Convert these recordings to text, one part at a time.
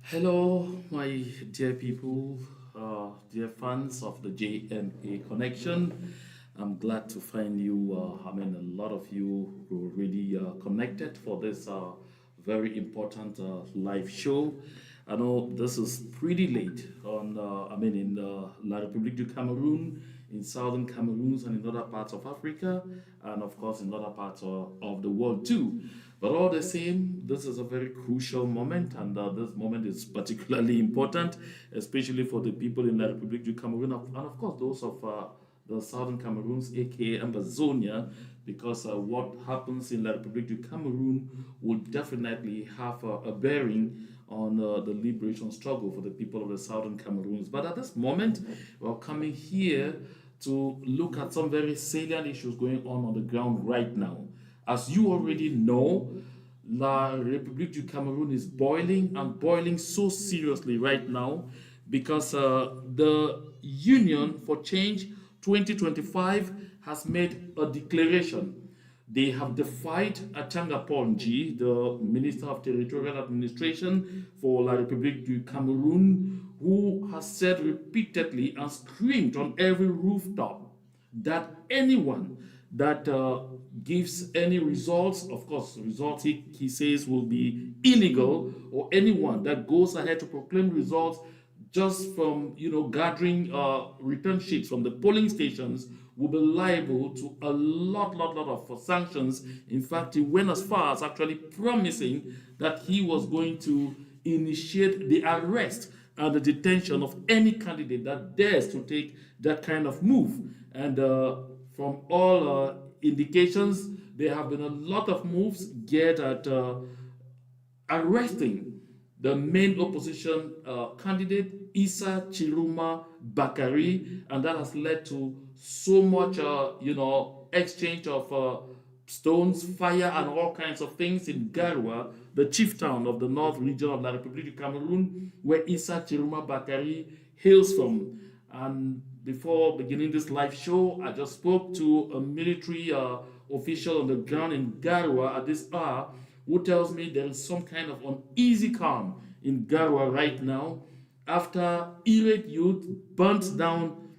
Hello, my dear people, dear fans of the JMA Connection. I'm glad to find you. A lot of you were already connected for this very important live show. I know this is pretty late on, in La République du Cameroon, in southern Cameroon, and in other parts of Africa, and of course in other parts of the world too. But all the same, this is a very crucial moment, and this moment is particularly important, especially for the people in La République du Cameroon, and of course those of the southern Cameroons, aka Ambazonia, because what happens in La République du Cameroon will definitely have a bearing on the liberation struggle for the people of the southern Cameroons. But at this moment, we're coming here to look at some very salient issues going on the ground right now. As you already know, La République du Cameroon is boiling, and boiling so seriously right now because the Union for Change 2025 has made a declaration. They have defied Achanga Ponji, the Minister of Territorial Administration for La République du Cameroon, who has said repeatedly and screamed on every rooftop that anyone that gives any results, of course, results he says will be illegal, or anyone that goes ahead to proclaim results just from gathering return sheets from the polling stations will be liable to a lot of sanctions. In fact, he went as far as actually promising that he was going to initiate the arrest and the detention of any candidate that dares to take that kind of move. And from all indications, there have been a lot of moves geared at arresting the main opposition candidate, Issa Tchiroma Bakari, and that has led to so much, exchange of stones, fire, and all kinds of things in Garoua, the chief town of the north region of La République du Cameroon, where Issa Tchiroma Bakari hails from. And before beginning this live show, I just spoke to a military official on the ground in Garoua at this hour, who tells me there is some kind of uneasy calm in Garoua right now after irate youth burnt down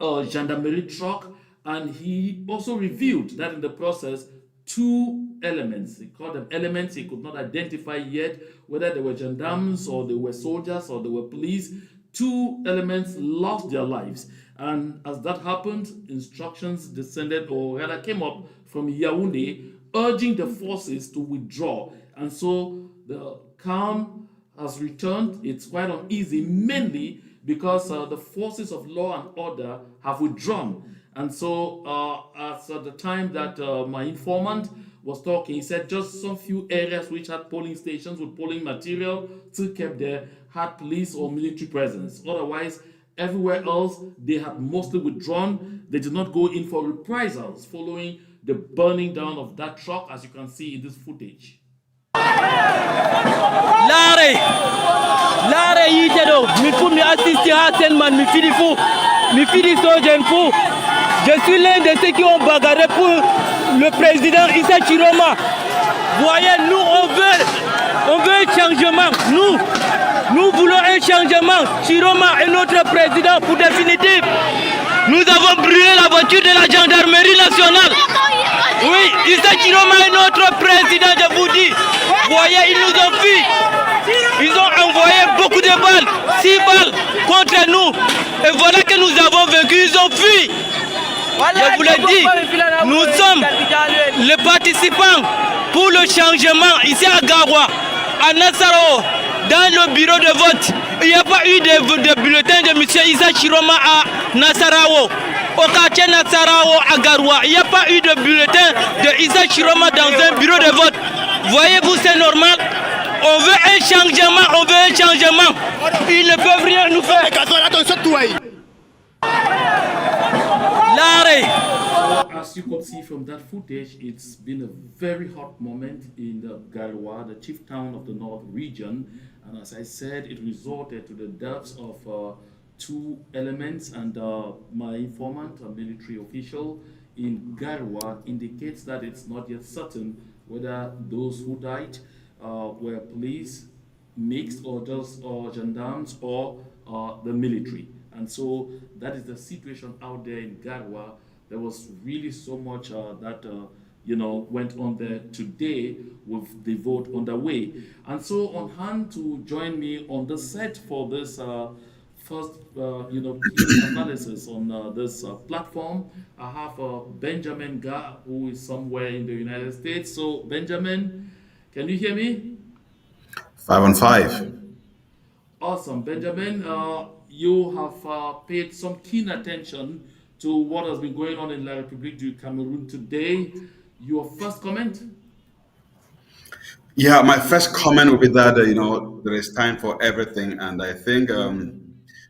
a gendarmerie truck, and he also revealed that in the process, two elements. He called them elements. He could not identify yet whether they were gendarmes or they were soldiers or they were police. Two elements lost their lives. And as that happened, instructions descended or rather came up from Yaoundé urging the forces to withdraw. And so the calm has returned. It's quite uneasy, mainly because the forces of law and order have withdrawn. And so, as at the time that my informant was talking, he said just some few areas which had polling stations with polling material still kept there had police or military presence. Otherwise, everywhere else they had mostly withdrawn. They did not go in for reprisals following the burning down of that truck, as you can see in this footage. Lare, Lare yitedo, mi fu mi assister à Senman, mi fidi sojen fou. Je suis l'un de ceux qui ont bagarré pour le président Issa Tchiroma. Voyez, nous on veut un changement. Nous voulons un changement. Tchiroma est notre président pour définitif. Nous avons brûlé la voiture de la gendarmerie nationale. Oui, Issa Tchiroma est notre président, je vous dis. Voyez, ils nous ont fui. Ils ont envoyé beaucoup de balles, 6 balles contre nous. Et voilà que nous avons vaincu, ils ont fui. Je vous l'ai dit, nous sommes les participants pour le changement ici à Garoua, à Nassaro, dans le bureau de vote. Il n'y a pas eu de bulletin de M. Issa Tchiroma à Nassarao. Au quartier Nassarao à Garoua, il n'y a pas eu de bulletin de Issa Tchiroma dans un bureau de vote. Voyez-vous, c'est normal. On veut un changement, on veut un changement. Ils ne peuvent rien nous faire. As you could see from that footage, it's been a very hot moment in the Garoua, the chief town of the North region. And as I said, it resorted to the deaths of two elements, and my informant, a military official in Garoua, indicates that it's not yet certain whether those who died were police mixed or just gendarmes or the military. And so that is the situation out there in Garoua. There was really so much that went on there today with the vote underway. And so on hand to join me on the set for this first analysis on this platform, I have Benjamin Ga, who is somewhere in the United States. So Benjamin, can you hear me? 5-on-5. Awesome, Benjamin. You have paid some keen attention to what has been going on in La République du Cameroon today. Your first comment? Yeah, my first comment would be that there is time for everything, and I think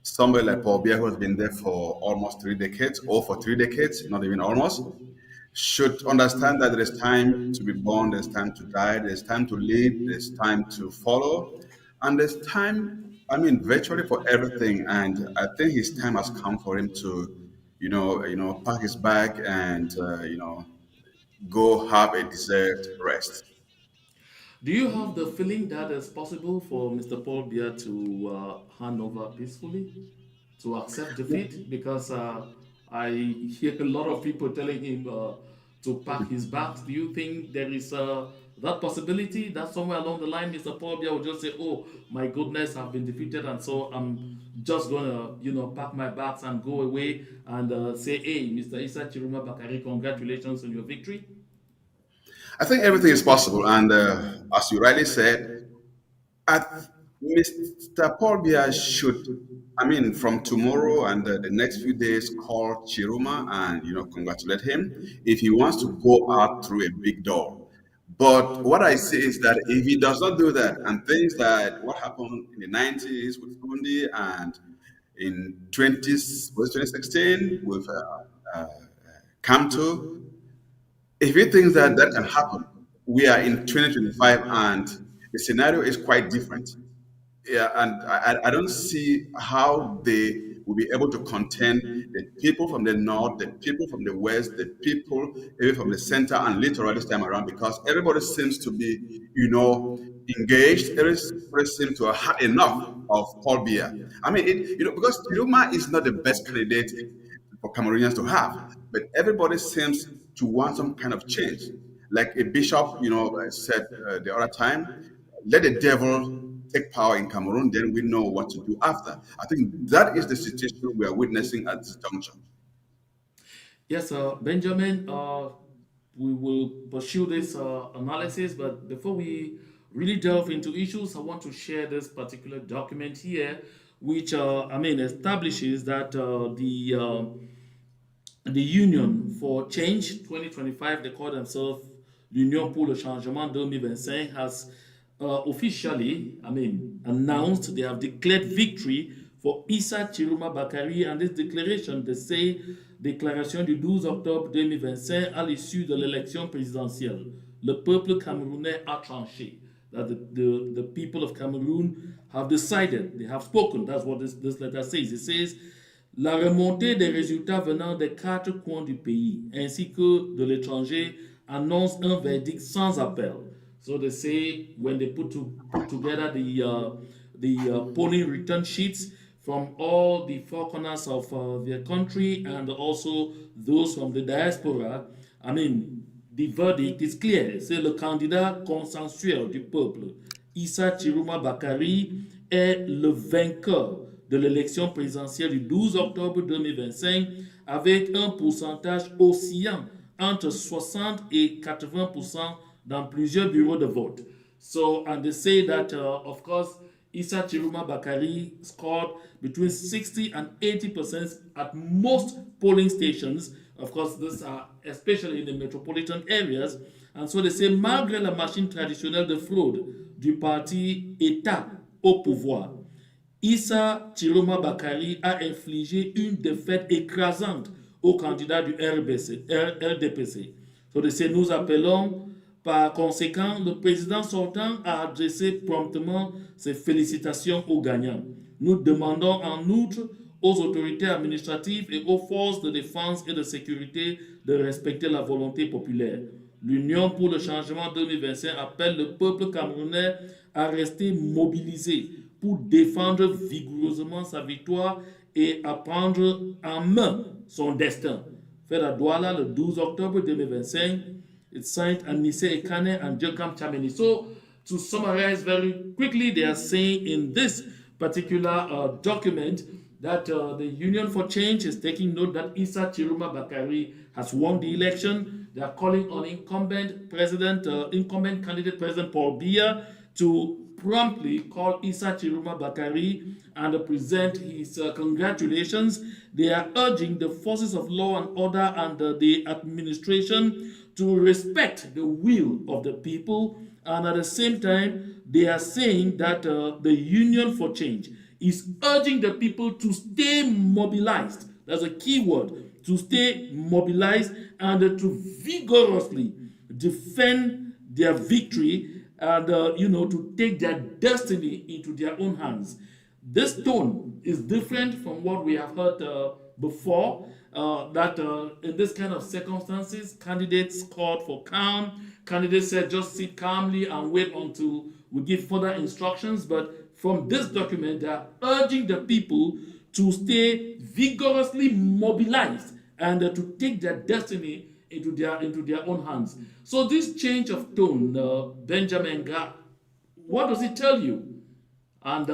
somebody like Paul Biya, who has been there for almost 3 decades, or for 3 decades, not even almost, should understand that there is time to be born, there's time to die, there's time to lead, there's time to follow, and there's time, virtually for everything. And I think his time has come for him to, pack his bag and, go have a deserved rest. Do you have the feeling that it's possible for Mr. Paul Biya to hand over peacefully, to accept defeat? Because I hear a lot of people telling him to pack his bags. Do you think there is that possibility that somewhere along the line, Mr. Paul Biya will just say, "Oh my goodness, I've been defeated, and so I'm just gonna, pack my bags and go away and say, hey, Mr. Issa Tchiroma Bakari, congratulations on your victory"? I think everything is possible, and as you rightly said, Mr. Paul Biya should, from tomorrow and the next few days, call Tchiroma and congratulate him if he wants to go out through a big door. But what I say is that if he does not do that, and things that what happened in the 90s with Fundi and in 2016 with Kamto, if he thinks that that can happen, we are in 2025 and the scenario is quite different. Yeah, and I don't see how they will be able to contain the people from the north, the people from the west, the people even from the center and literally this time around, because everybody seems to be, engaged. Everybody seems to have had enough of Paul Biya. Because Tiruma is not the best candidate for Cameroonians to have, but everybody seems to want some kind of change. Like a bishop, said the other time, let the devil take power in Cameroon, then we know what to do after. I think that is the situation we are witnessing at this juncture. Yes, Benjamin, we will pursue this analysis, but before we really delve into issues, I want to share this particular document here, which establishes that the Union for Change 2025, they call themselves l'Union pour le Changement 2025, has officially, announced they have declared victory for Issa Tchiroma Bakari. And this declaration, they say, déclaration du 12 octobre 2025 à l'issue de l'élection présidentielle. Le peuple camerounais a tranché. That the people of Cameroon have decided, they have spoken. That's what this letter says. It says, la remontée des résultats venant des quatre coins du pays ainsi que de l'étranger annonce un verdict sans appel. So they say when they put together the polling return sheets from all the four corners of their country and also those from the diaspora, the verdict is clear. C'est le candidat consensuel du peuple, Issa Tchiroma Bakari, est le vainqueur de l'élection présidentielle du 12 octobre 2025 avec un pourcentage oscillant entre 60 et 80% dans plusieurs bureaux de vote. So, and they say that, of course, Issa Tchiroma Bakari scored between 60 and 80% at most polling stations. Of course, these are especially in the metropolitan areas. And so they say, malgré la machine traditionnelle de fraude du parti État au pouvoir, Issa Tchiroma Bakari a infligé une défaite écrasante au candidat du RDPC. So they say, nous appelons par conséquent le président sortant à adresser promptement ses félicitations aux gagnants. Nous demandons en outre aux autorités administratives et aux forces de défense et de sécurité de respecter la volonté populaire. L'Union pour le changement 2025 appelle le peuple camerounais à rester mobilisé pour défendre vigoureusement sa victoire et à prendre en main son destin. Fait à Douala le 12 octobre 2025. It's signed Anise Ekane and Jokam Chameni. So, to summarize very quickly, they are saying in this particular document that the Union for Change is taking note that Issa Tchiroma Bakari has won the election. They are calling on incumbent candidate President Paul Biya to promptly call Issa Tchiroma Bakari and present his congratulations. They are urging the forces of law and order and the administration to respect the will of the people, and at the same time, they are saying that the Union for Change is urging the people to stay mobilized. That's a key word, to stay mobilized and to vigorously defend their victory and to take their destiny into their own hands. This tone is different from what we have heard before. That in this kind of circumstances, candidates called for calm. Candidates said just sit calmly and wait until we give further instructions. But from this document, they are urging the people to stay vigorously mobilized and to take their destiny into their own hands. So this change of tone, Benjamin, what does it tell you? And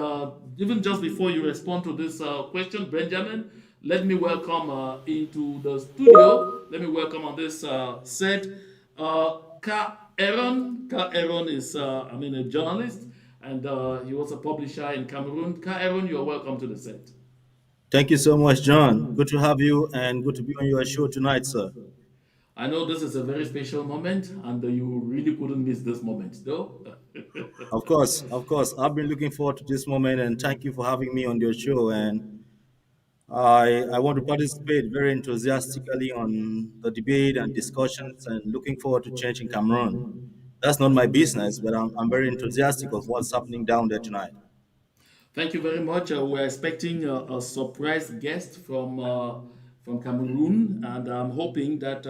even just before you respond to this question, Benjamin, let me welcome into the studio. Let me welcome on this set Ka Aaron. Ka Aaron is, a journalist, and he was a publisher in Cameroon. Ka Aaron, you are welcome to the set. Thank you so much, John. Good to have you and good to be on your show tonight, sir. I know this is a very special moment, and you really couldn't miss this moment, though. Of course, of course. I've been looking forward to this moment, and thank you for having me on your show. And I want to participate very enthusiastically on the debate and discussions, and looking forward to changing Cameroon. That's not my business, but I'm very enthusiastic of what's happening down there tonight. Thank you very much. We're expecting a surprise guest from Cameroon, and I'm hoping that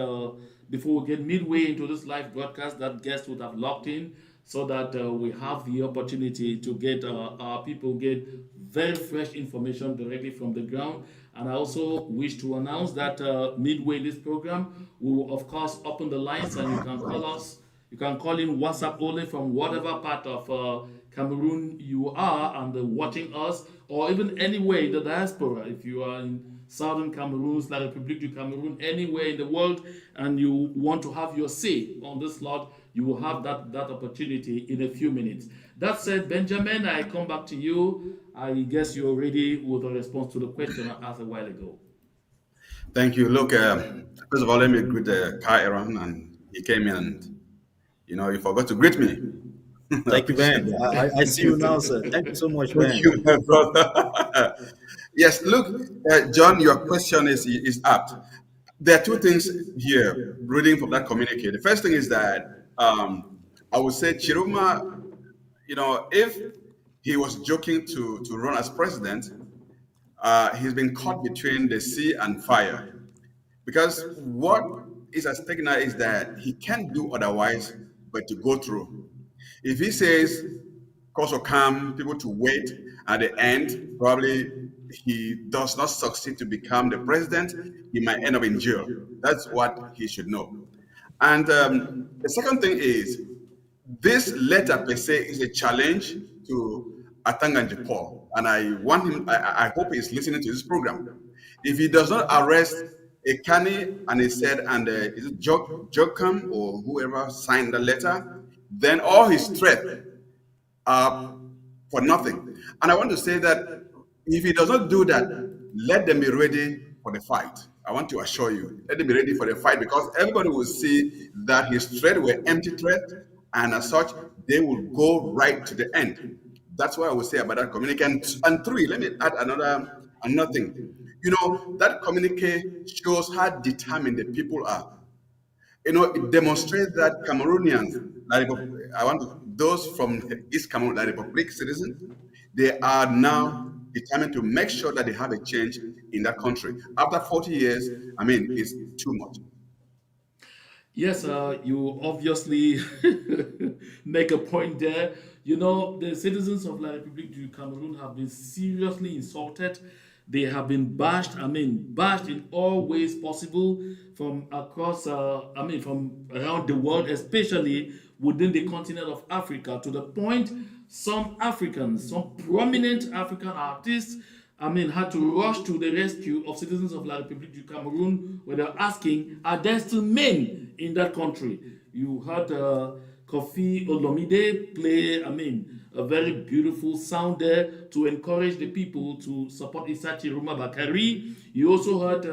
before we get midway into this live broadcast, that guest would have locked in so that we have the opportunity to get our people get very fresh information directly from the ground. And I also wish to announce that midway this program, we will of course open the lines and you can call us. You can call in WhatsApp only from whatever part of Cameroon you are and watching us, or even anywhere in the diaspora. If you are in southern Cameroon, La République du Cameroon, anywhere in the world, and you want to have your say on this lot, you will have that opportunity in a few minutes. That said, Benjamin, I come back to you. I guess you're ready with a response to the question I asked a while ago. Thank you. Look, first of all, let me greet Aaron, and he came in and, you forgot to greet me. Thank you, Ben. I see you now, sir. Thank you so much, Ben. Thank you, my brother. Yes, look, John, your question is apt. There are two things here, reading from that communique. The first thing is that I would say Tchiroma, if he was joking to run as president, he's been caught between the sea and fire. Because what is at stake now is that he can't do otherwise but to go through. If he says, cause or calm people to wait, at the end, probably he does not succeed to become the president, he might end up in jail. That's what he should know. And the second thing is, this letter per se is a challenge to Atanganji Paul. And I want him, I hope he's listening to this program. If he does not arrest Ekani and he said, and is it Jokam or whoever signed the letter, then all his threats are for nothing. And I want to say that if he does not do that, let them be ready for the fight. I want to assure you, let them be ready for the fight, because everybody will see that his threats were empty threats, and as such, they will go right to the end. That's what I would say about that communique. And three, let me add another thing. That communique shows how determined the people are. It demonstrates that Cameroonians, those from East Cameroon, La Republic citizens, they are now determined to make sure that they have a change in that country. After 40 years, it's too much. Yes, you obviously make a point there. The citizens of La République du Cameroon have been seriously insulted. They have been bashed in all ways possible from across, from around the world, especially within the continent of Africa, to the point some prominent African artists, had to rush to the rescue of citizens of La République du Cameroon, where they're asking, are there still men in that country? You heard Kofi Olomide play, a very beautiful sound there to encourage the people to support Issa Tchiroma Bakari. You also heard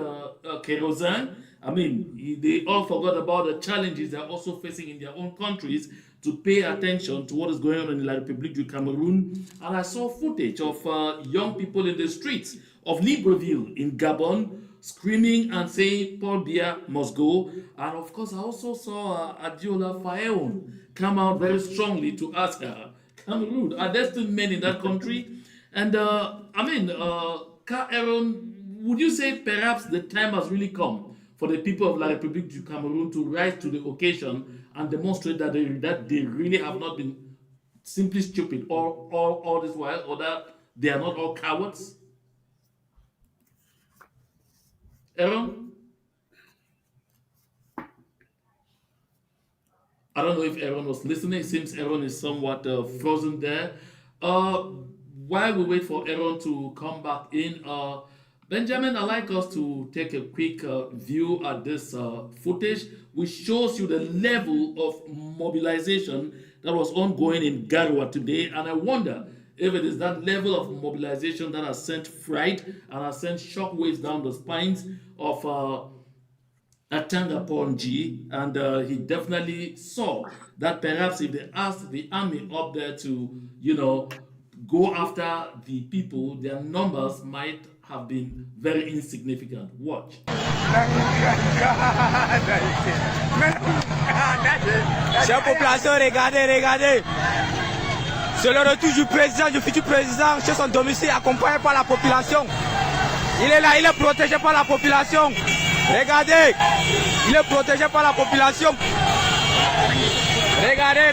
Kerosene. They all forgot about the challenges they're also facing in their own countries to pay attention to what is going on in La République du Cameroon. And I saw footage of young people in the streets of Libreville in Gabon screaming and saying Paul Biya must go. And of course, I also saw Adiola Faeon come out very strongly to ask her, Cameroon, are there still men in that country? And Aaron, would you say perhaps the time has really come for the people of La République du Cameroon to rise to the occasion and demonstrate that they really have not been simply stupid all this while, or that they are not all cowards? Aaron? I don't know if Aaron was listening. It seems Aaron is somewhat frozen there. While we wait for Aaron to come back in, Benjamin, I'd like us to take a quick view at this footage, which shows you the level of mobilization that was ongoing in Garoua today. And I wonder if it is that level of mobilization that has sent fright and has sent shockwaves down the spines of Atanga Ponji, and he definitely saw that perhaps if they asked the army up there to, go after the people, their numbers might have been very insignificant. Watch. Chère population, regardez. C'est le retour du président, du futur président, chez son domicile, accompagné par la population. Il est là, il est protégé par la population. Regardez, il est protégé par la population. Regardez.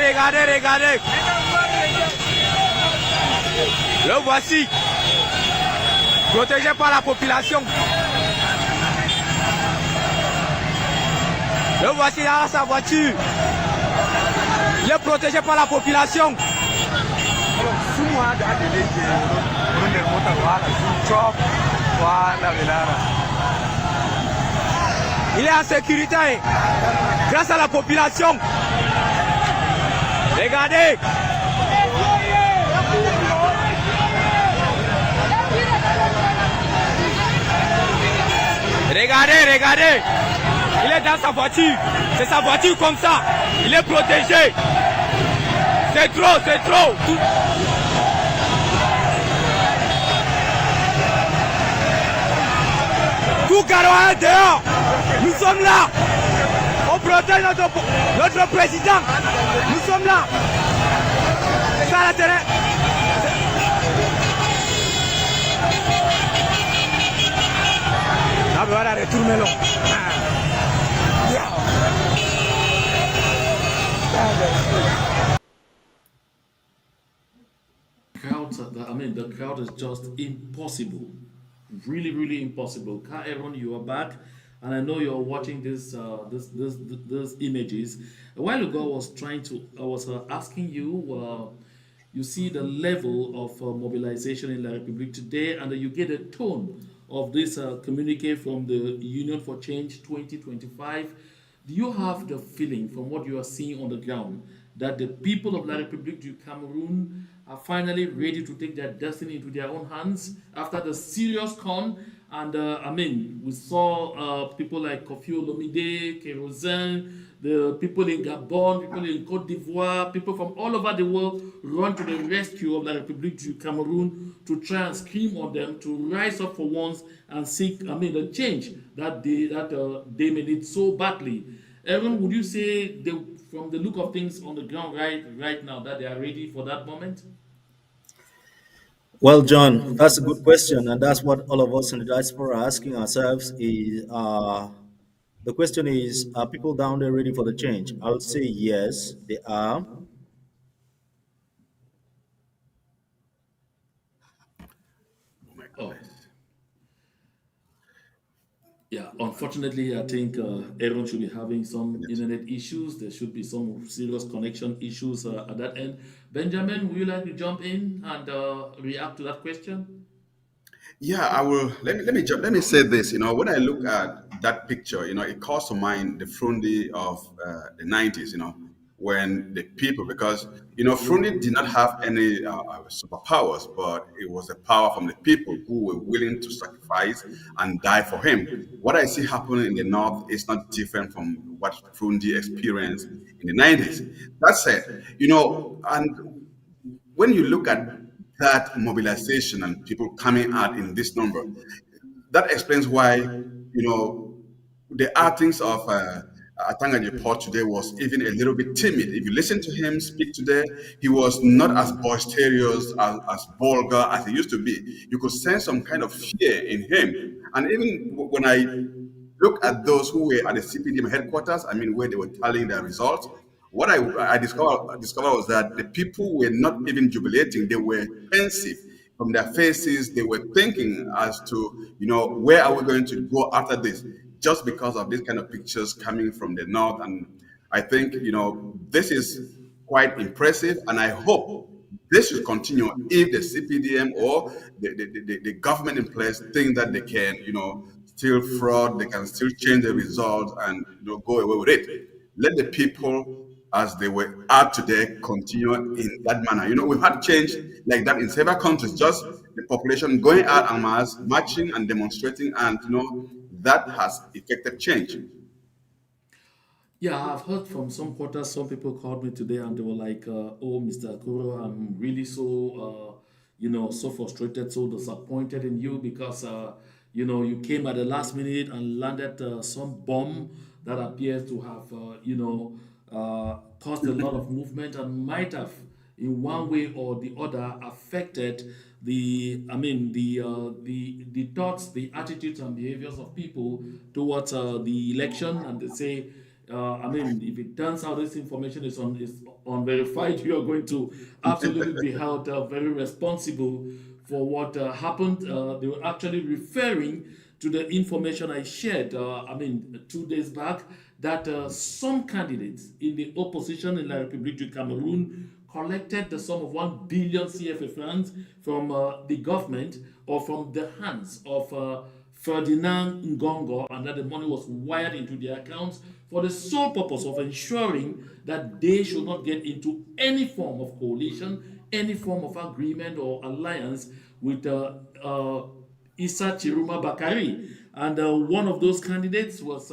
Le voici. protégé par la population. Le voici dans sa voiture. Il est protégé par la population. Il est en sécurité grâce à la population. Regardez. Regardez, regardez. Il est dans sa voiture. C'est sa voiture comme ça. Il est protégé. C'est trop, c'est trop. Tout Cameroun dehors. Nous sommes là. On protège notre président. Nous sommes là. C'est ça la terrain. Là, voilà, retournez-le. The crowd is just impossible. Really, really impossible. Aaron, you are back, and I know you're watching this images. A while ago, I was asking you. You see the level of mobilization in La République today, and you get a tone of this communique from the Union for Change 2025. Do you have the feeling from what you are seeing on the ground that the people of La République du Cameroon are finally ready to take their destiny into their own hands after the serious con? And we saw people like Kofi Olomide, Kerosene, the people in Gabon, people in Cote d'Ivoire, people from all over the world run to the rescue of La République du Cameroon to try and scream on them to rise up for once and seek, the change that they may need so badly. Evan, would you say from the look of things on the ground right now that they are ready for that moment? Well, John, that's a good question, and that's what all of us in the diaspora are asking ourselves. The question is, are people down there ready for the change? I would say yes, they are. Oh my Oh, goodness. yeah. Unfortunately, I think Aaron should be having some internet issues. There should be some serious connection issues at that end. Benjamin, would you like to jump in and react to that question? Yeah, I will. Let me say this. When I look at that picture, it calls to mind the Frundi of the '90s. When the people, because Frundi did not have any superpowers, but it was the power from the people who were willing to sacrifice and die for him. What I see happening in the north is not different from what Frundi experienced in the '90s. That said, and when you look at that mobilization and people coming out in this number, that explains why, the outings of Atanga Report today was even a little bit timid. If you listen to him speak today, he was not as boisterous, as vulgar as he used to be. You could sense some kind of fear in him. And even when I look at those who were at the CPDM headquarters, where they were tallying their results, what I discovered was that the people were not even jubilating, they were pensive. From their faces, they were thinking as to, where are we going to go after this? Just because of these kind of pictures coming from the north. And I think, this is quite impressive. And I hope this should continue if the CPDM or the government in place think that they can, still fraud, they can still change the results and go away with it. Let the people, as they were out today, continue in that manner. We've had change like that in several countries, just the population going out en masse, marching and demonstrating, and that has effected change. Yeah, I've heard from some quarters, some people called me today and they were like, oh, Mr. Akuro, I'm really so, so frustrated, so disappointed in you because, you came at the last minute and landed some bomb that appears to have, caused a lot of movement and might have, in one way or the other, affected the thoughts, the attitudes and behaviors of people towards the election. And they say, I mean, if it turns out this information is unverified, you are going to absolutely be held very responsible for what happened. They were actually referring to the information I shared. I mean, 2 days back, that some candidates in the opposition in La République du Cameroon collected the sum of 1 billion CFA francs from the government or from the hands of Ferdinand Ngongo, and that the money was wired into their accounts for the sole purpose of ensuring that they should not get into any form of coalition, any form of agreement or alliance with Issa Chiruma Bakari. And one of those candidates was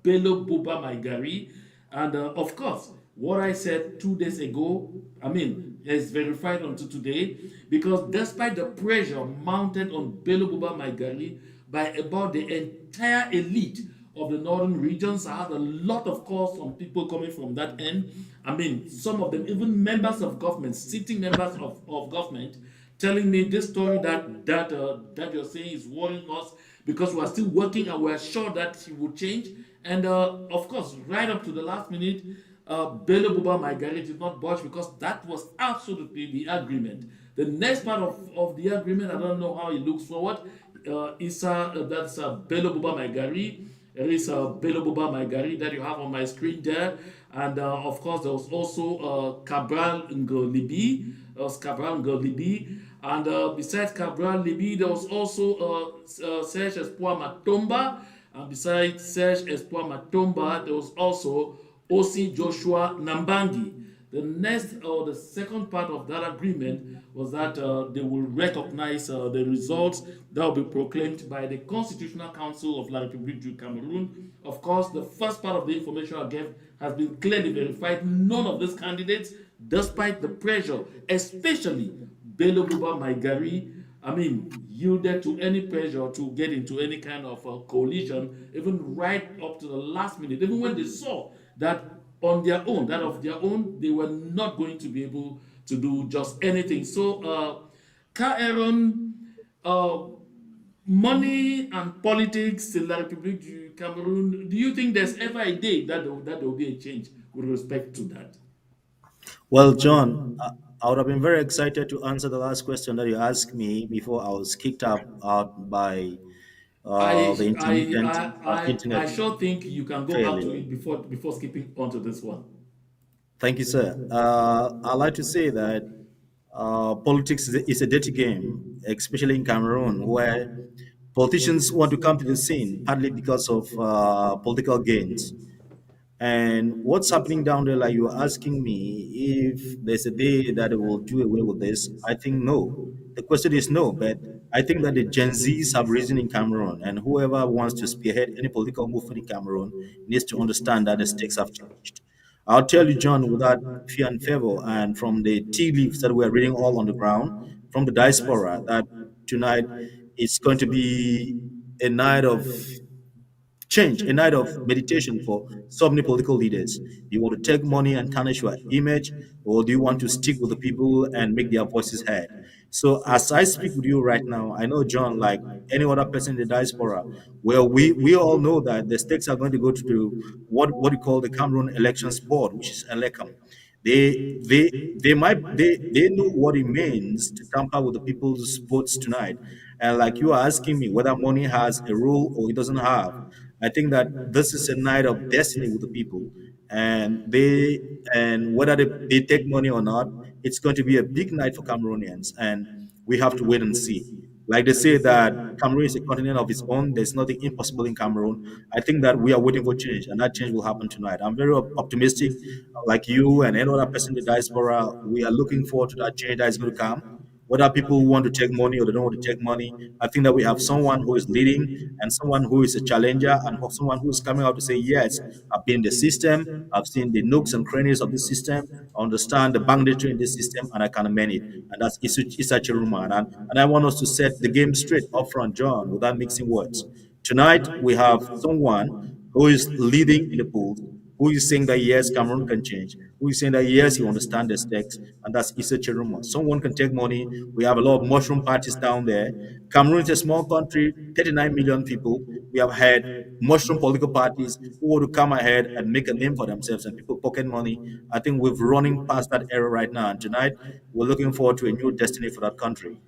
Bello Buba Maigari. And of course, what I said 2 days ago, I mean, is verified until today, because despite the pressure mounted on Bello Buba Maigari by about the entire elite of the northern regions, I had a lot of calls from people coming from that end. I mean, some of them, even members of government, sitting members of government, telling me this story that you're saying is worrying us because we're still working and we're sure that he will change. And of course, right up to the last minute, Bello Buba Maigari did not budge because that was absolutely the agreement. The next part of the agreement, I don't know how it looks forward. That's Bello Buba Maigari. There is Bello Buba Maigari that you have on my screen there. And of course, there was also Cabral Ngolibi. There was Cabral Ngolibi. And besides Cabral Libi, there was also Serge Espoir Matomba. And besides Serge Espoir Matomba, there was also O.C. Joshua Nambangi. The next or the second part of that agreement was that they will recognize the results that will be proclaimed by the Constitutional Council of La République du Cameroon. Of course, the first part of the information I gave has been clearly verified. None of these candidates, despite the pressure, especially Bello Buba Maigari, I mean, yielded to any pressure to get into any kind of coalition, even right up to the last minute, even when they saw that on their own, that of their own, they were not going to be able to do just anything. So, Cameroon, money and politics in La République du Cameroon, do you think there's ever a day that there will be a change with respect to that? Well, John, I would have been very excited to answer the last question that you asked me before I was kicked out by the intermittent I internet sure think you can go back to failure. it before skipping onto this one. Thank you, sir. I like to say that politics is a dirty game, especially in Cameroon, where politicians want to come to the scene partly because of political gains. And what's happening down there, like you were asking me, if there's a day that it will do away with this, I think no. The question is no, but I think that the Gen Zs have risen in Cameroon, and whoever wants to spearhead any political movement in Cameroon needs to understand that the stakes have changed. I'll tell you, John, without fear and favor, and from the tea leaves that we're reading all on the ground, from the diaspora, that tonight it's going to be a night of change, a night of meditation for so many political leaders. Do you want to take money and tarnish your image, or do you want to stick with the people and make their voices heard? So, as I speak with you right now, I know, John, like any other person in the diaspora, well, we all know that the stakes are going to go to what you call the Cameroon Elections Board, which is ELECAM. They know what it means to tamper with the people's votes tonight. And like you are asking me whether money has a role or it doesn't have, I think that this is a night of destiny with the people, and whether they take money or not, it's going to be a big night for Cameroonians, and we have to wait and see. Like they say that Cameroon is a continent of its own. There's nothing impossible in Cameroon. I think that we are waiting for change, and that change will happen tonight. I'm very optimistic, like you and any other person in the diaspora. We are looking forward to that change that is going to come. Whether people want to take money or they don't want to take money, I think that we have someone who is leading and someone who is a challenger and someone who is coming out to say, yes, I've been in the system, I've seen the nooks and crannies of the system, I understand the banditry in this system, and I can amend it. And that's Issa Chiroma. And I want us to set the game straight up front, John, without mixing words. Tonight, we have someone who is leading in the polls, who is saying that yes, Cameroon can change, who is saying that yes, you understand the stakes, and that's Issa Chiroma. Someone can take money. We have a lot of mushroom parties down there. Cameroon is a small country, 39 million people. We have had mushroom political parties who want to come ahead and make a name for themselves and people pocket money. I think we're running past that era right now. And tonight, we're looking forward to a new destiny for that country.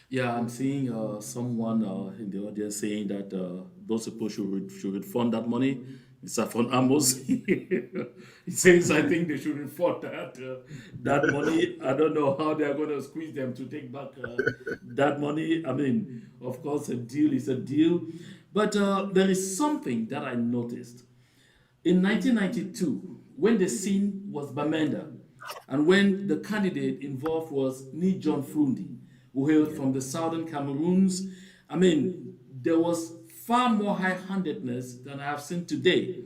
Yeah, I'm seeing someone in the audience saying that those people should refund that money. It's from Amos. He says, I think they should refund that money. I don't know how they are going to squeeze them to take back that money. I mean, of course, a deal is a deal. But there is something that I noticed. In 1992, when the scene was Bamenda, and when the candidate involved was Ni John Frundi, who hailed from the southern Cameroons, I mean, there was far more high-handedness than I have seen today.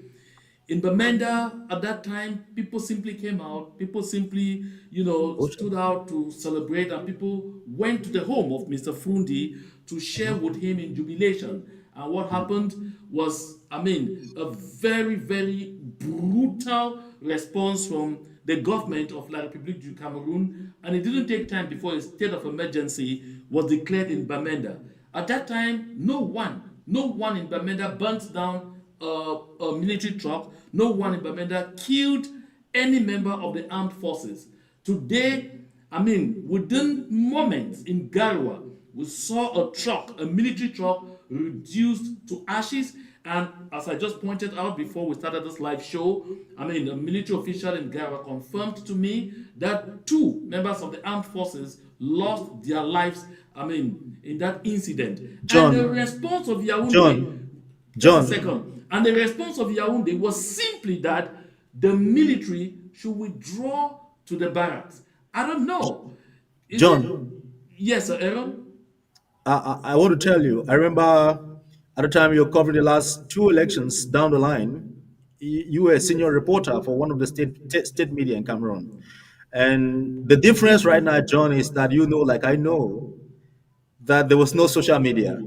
In Bamenda, at that time, people simply came out, people simply, stood out to celebrate, and people went to the home of Mr. Frundi to share with him in jubilation. And what happened was, I mean, a very, very brutal response from the government of La République du Cameroon, and it didn't take time before a state of emergency was declared in Bamenda. At that time, no one in Bamenda burnt down a military truck. No one in Bamenda killed any member of the armed forces. Today, I mean, within moments in Garwa, we saw a truck, a military truck, reduced to ashes. And as I just pointed out before we started this live show, I mean, a military official in Garwa confirmed to me that two members of the armed forces lost their lives, I mean, in that incident. John, And the response of Yaoundé, John, just a John, second, and the response of Yaoundé was simply that the military should withdraw to the barracks. I don't know. Is it? John. Yes, sir, Aaron? I want to tell you, I remember at the time you were covering the last two elections down the line, you were a senior reporter for one of the state media in Cameroon. And the difference right now, John, is that like I know, that there was no social media.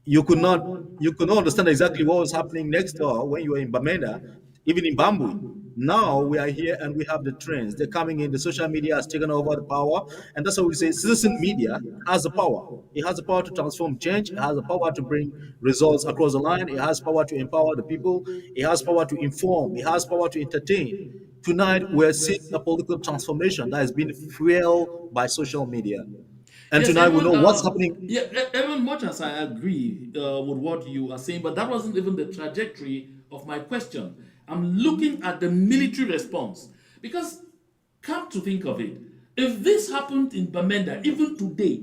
You could not understand exactly what was happening next door when you were in Bamenda, even in Bambui. Now we are here and we have the trends. They're coming in. The social media has taken over the power, and that's why we say citizen media has the power. It has the power to transform change. It has the power to bring results across the line. It has power to empower the people. It has power to inform. It has power to entertain. Tonight we're seeing a political transformation that has been fueled by social media. And Yes, tonight we know Aaron. what's happening. Yeah, Aaron. Much as I agree with what you are saying, but that wasn't even the trajectory of my question. I'm looking at the military response because, come to think of it, if this happened in Bamenda, even today,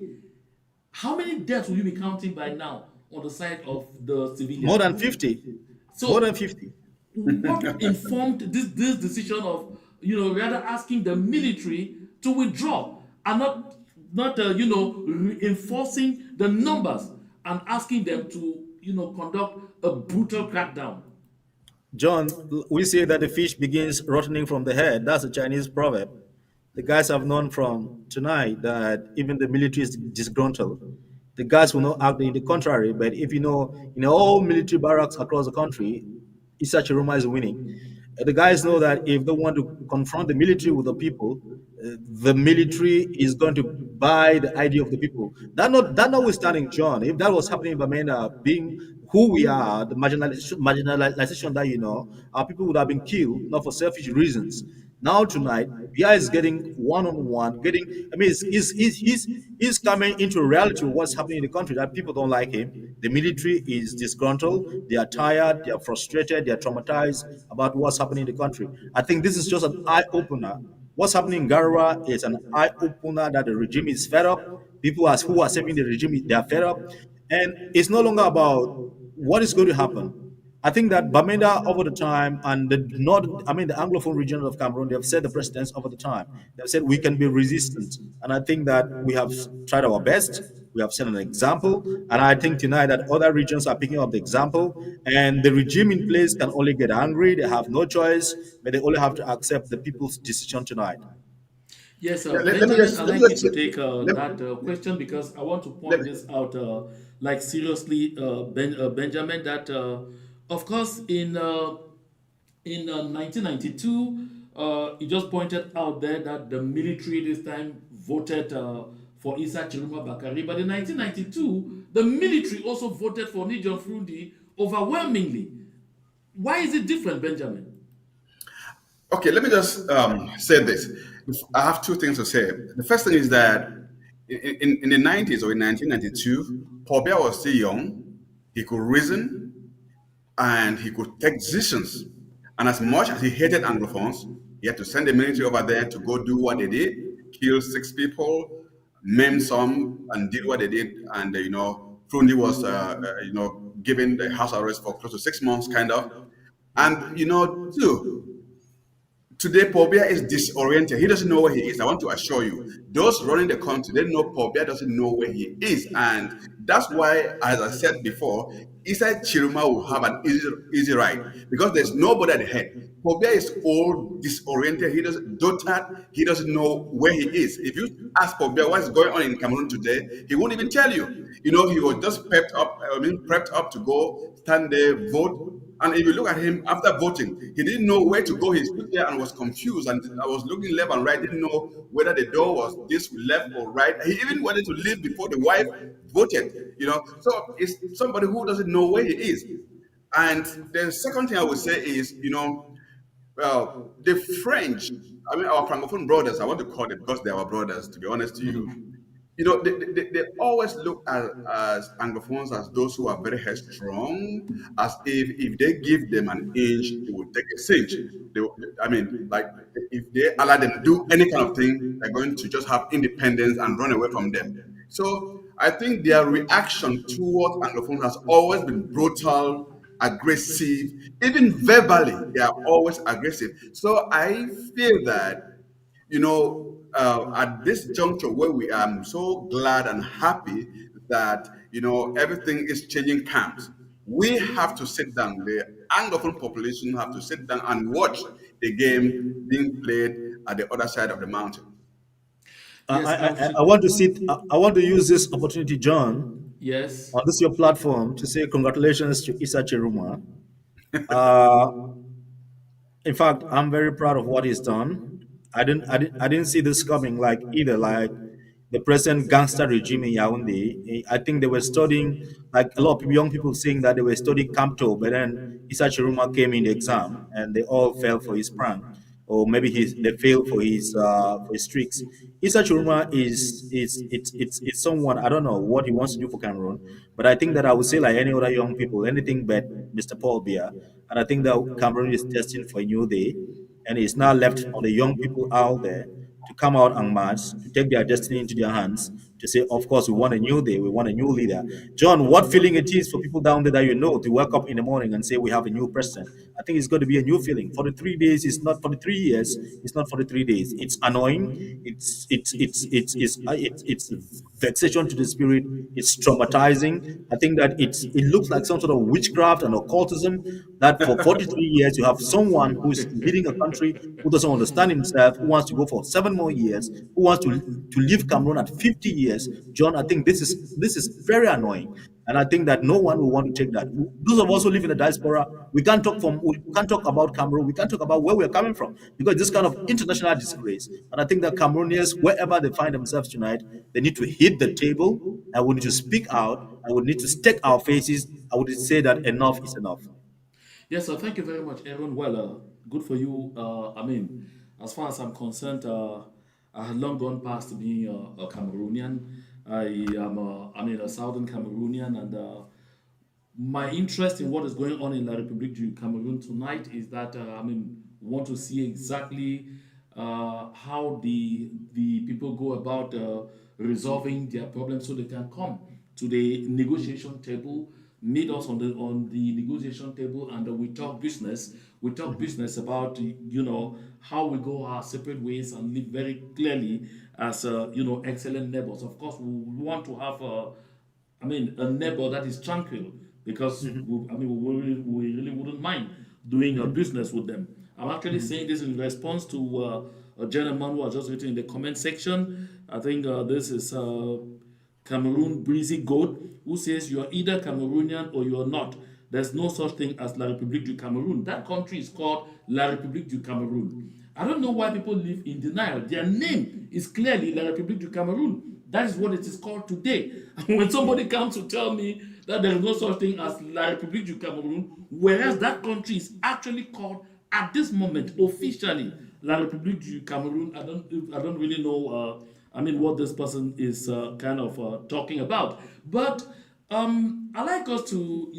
how many deaths will you be counting by now on the side of the More civilians? than 50. More So than 50. what informed this decision of rather asking the military to withdraw and not enforcing the numbers and asking them to conduct a brutal crackdown. John, we say that the fish begins rotting from the head. That's a Chinese proverb. The guys have known from tonight that even the military is disgruntled. The guys will not act in the contrary, but if you know, in all military barracks across the country, Issa Chiroma is winning. The guys know that if they want to confront the military with the people, the military is going to buy the idea of the people. That notwithstanding, John, if that was happening in Bamenda, being who we are, the marginalization that our people would have been killed not for selfish reasons. Now tonight, BI is getting one-on-one, getting. I mean, he's coming into reality of what's happening in the country. That people don't like him. The military is disgruntled. They are tired. They are frustrated. They are traumatized about what's happening in the country. I think this is just an eye opener. What's happening in Garua is an eye opener that the regime is fed up. People who are serving the regime, they are fed up, and it's no longer about what is going to happen. I think that Bamenda over the time and the the Anglophone region of Cameroon, they have set the precedence over the time. They've said we can be resistant. And I think that we have tried our best. We have set an example. And I think tonight that other regions are picking up the example. And the regime in place can only get angry. They have no choice, but they only have to accept the people's decision tonight. Yes, Yeah, let me Benjamin, just I'd let me like you just to take let, that question because I want to let, point this out, like seriously, Benjamin, that of course in In 1992, he just pointed out there that the military this time voted for Issa Chiruma Bakari, but in 1992, the military also voted for Nijon Frundi overwhelmingly. Why is it different, Benjamin? Okay, let me just say this. I have two things to say. The first thing is that in the 90s or in 1992, Paul Biya was still young. He could reason and he could take decisions. And as much as he hated Anglophones, he had to send the military over there to go do what they did, kill 6 people, maim some, and did what they did. And Frundi was given the house arrest for close to 6 months, kind of. And too, today, Pobia is disoriented. He doesn't know where he is. I want to assure you, those running the country, they know Pobia doesn't know where he is. And that's why, as I said before, Issa Chiruma will have an easy ride because there's nobody at the head. Pobia is all disoriented. He doesn't dotard. He doesn't know where he is. If you ask Pobia what's going on in Cameroon today, he won't even tell you. He was just prepped up to go stand there, vote. And if you look at him after voting, he didn't know where to go. He stood there and was confused. And I was looking left and right, didn't know whether the door was this left or right. He even wanted to leave before the wife voted. So it's somebody who doesn't know where he is. And the second thing I would say is, well, the French, I mean, our Francophone brothers, I want to call them because they are our brothers, to be honest to you. They always look at as Anglophones as those who are very headstrong, as if they give them an inch, they will take a cinch. I mean, like if they allow them to do any kind of thing, they're going to just have independence and run away from them. So I think their reaction towards Anglophones has always been brutal, aggressive, even verbally, they are always aggressive. So I feel that at this juncture where we are, I'm so glad and happy that everything is changing camps. We have to sit down. The Anglophone population have to sit down and watch the game being played at the other side of the mountain. Yes, I want to sit. I want to use this opportunity, John, yes. on this your platform to say congratulations to Issa Chiruma. Uh, in fact, I'm very proud of what he's done. I didn't see this coming. Like either like the present gangster regime in Yaoundé. I think they were studying like a lot of people, young people saying that they were studying Campto, but then Issa Chiruma came in the exam and they all fell for his prank, or maybe they failed for his tricks. Issa Chiruma it's someone I don't know what he wants to do for Cameroon, but I think that I would say like any other young people, anything but Mr. Paul Biya, and I think that Cameroon is destined for a new day, and it's now left on the young people out there to come out en masse, to take their destiny into their hands, to say, of course, we want a new day, we want a new leader. John, what feeling it is for people down there that to wake up in the morning and say we have a new president? I think it's going to be a new feeling. For the 3 days, it's not for the 3 years, it's not for the 3 days. It's annoying, it's vexation to the spirit, it's traumatizing. I think that it looks like some sort of witchcraft and occultism that for 43 years you have someone who's leading a country who doesn't understand himself, who wants to go for 7 more years, who wants to leave Cameroon at 50 years. John, I think this is very annoying. And I think that no one will want to take that. Those of us who live in the diaspora, we can't talk about Cameroon, we can't talk about where we're coming from because this kind of international disgrace. And I think that Cameroonians, wherever they find themselves tonight, they need to hit the table and we need to speak out and we need to stake our faces. I would say that enough is enough. Yes, sir. Thank you very much, Aaron. Well, good for you. I mean, as far as I'm concerned, I had long gone past being a Cameroonian. I mean, a Southern Cameroonian, and my interest in what is going on in La République du Cameroon tonight is that want to see exactly how the people go about resolving their problems so they can come to the negotiation table, meet us on the negotiation table, and we talk business. We talk business about how we go our separate ways and live very clearly as excellent neighbors. Of course, we want to have a neighbor that is tranquil because we really wouldn't mind doing a business with them. I'm actually saying this in response to a gentleman who has just written in the comment section. I think this is Cameroon Breezy Goat, who says you are either Cameroonian or you are not. there's no such thing as La République du Cameroon. That country is called La République du Cameroon. I don't know why people live in denial. Their name is clearly La République du Cameroon. That is what it is called today. And when somebody comes to tell me that there is no such thing as La République du Cameroon, whereas that country is actually called at this moment officially La République du Cameroon, I don't really know. What this person is kind of talking about. But I like us to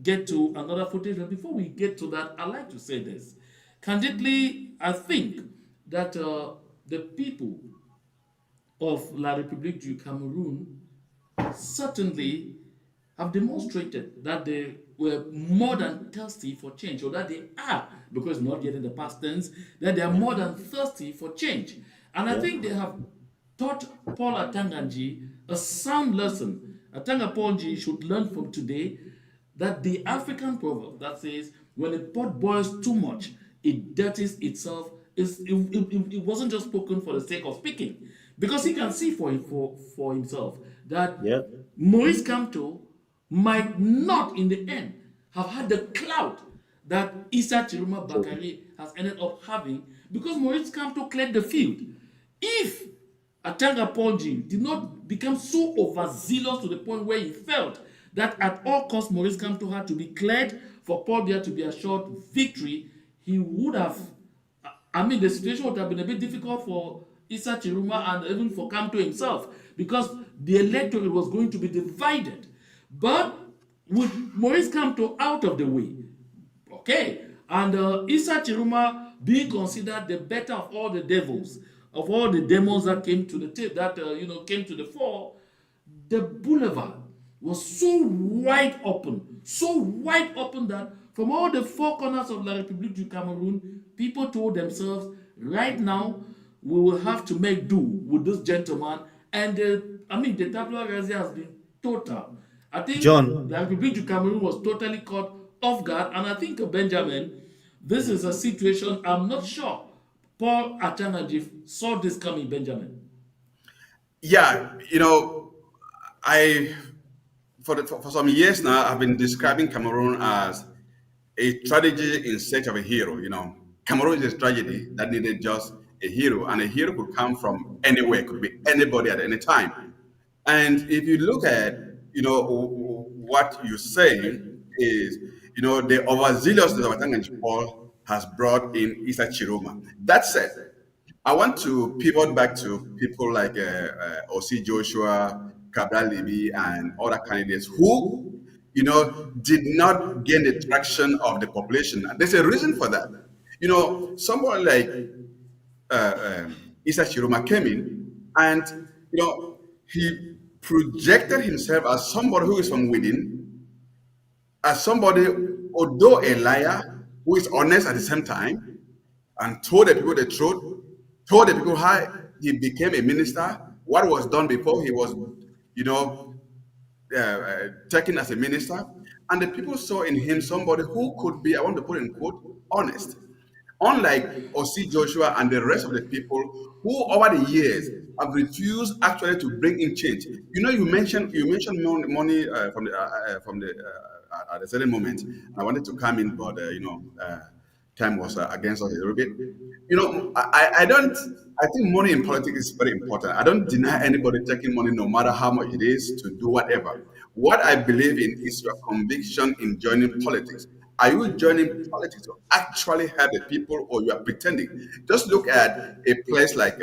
get to another footage. But before we get to that, I like to say this candidly. I think that the people of La République du Cameroon certainly have demonstrated that they were more than thirsty for change, or that they are, because not yet in the past tense, that they are more than thirsty for change. And I think they have taught Paul Atanganji a sound lesson. Atangaponji should learn from today that the African proverb that says, when a pot boils too much, it dirties itself, it wasn't just spoken for the sake of speaking. Because he can see for himself that Yeah. Maurice Kamto might not, in the end, have had the clout that Issa Tchiroma Bakari has ended up having, because Maurice Kamto cleared the field. If Atanga Ponji did not become so overzealous to the point where he felt that at all costs Maurice Kamto had to be cleared for Paul Biya to be assured victory, he would have, the situation would have been a bit difficult for Issa Tchiroma and even for Kamto himself, because the electorate was going to be divided. But with Maurice Kamto out of the way, okay, and Issa Tchiroma being considered the better of all the devils, of all the demons that came to the came to the fore, the boulevard was so wide open that from all the four corners of La République du Cameroon, people told themselves, right now, we will have to make do with this gentleman. And the tabula rasa has been total. I think John. La République du Cameroon was totally caught off guard. And I think, Benjamin, this is a situation I'm not sure Paul Atanajif saw this coming, Benjamin. Yeah, I for some years now I've been describing Cameroon as a tragedy in search of a hero. Cameroon is a tragedy that needed just a hero, and a hero could come from anywhere, could be anybody at any time. And if you look at what you're saying is the overzealousness of Atanganji Paul has brought in Issa Tchiroma. That said, I want to pivot back to people like Osi Joshua, Cabral Libby, and other candidates who, did not gain the traction of the population. And there's a reason for that. Someone like Issa Tchiroma came in, and he projected himself as somebody who is from within, as somebody, although a liar, who is honest at the same time, and told the people the truth, told the people how he became a minister, what was done before he was, taken as a minister. And the people saw in him somebody who could be, I want to put in quote, honest. Unlike Osi Joshua and the rest of the people who over the years have refused actually to bring in change. You mentioned money from the at a certain moment. I wanted to come in, but time was against us a little bit. I think money in politics is very important. I don't deny anybody taking money, no matter how much it is, to do whatever. What I believe in is your conviction in joining politics. Are you joining politics to actually help the people, or you are pretending? Just look at a place like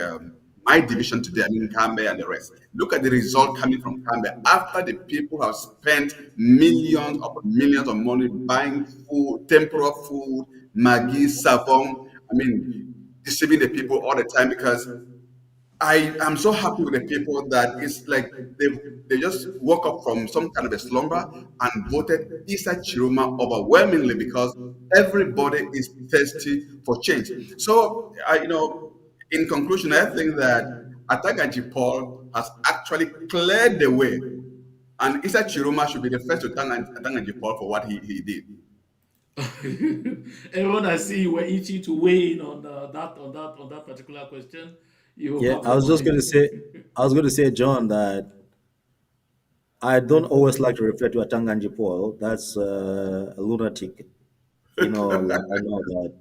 my division today, Kambe and the rest. Look at the result coming from Kambe after the people have spent millions of money buying food, temporal food, Maggi, Savon. Deceiving the people all the time, because I am so happy with the people that it's like they just woke up from some kind of a slumber and voted Issa Tchiroma overwhelmingly, because everybody is thirsty for change. So, in conclusion, I think that Atanganji Paul has actually cleared the way, and Issa Tchiroma should be the first to thank Atanganji Paul for what he did. Everyone, I see you were itching to weigh in on that particular question. Yeah, I was going to say, John, that I don't always like to refer to Atanganji Paul. That's a lunatic. Like I know that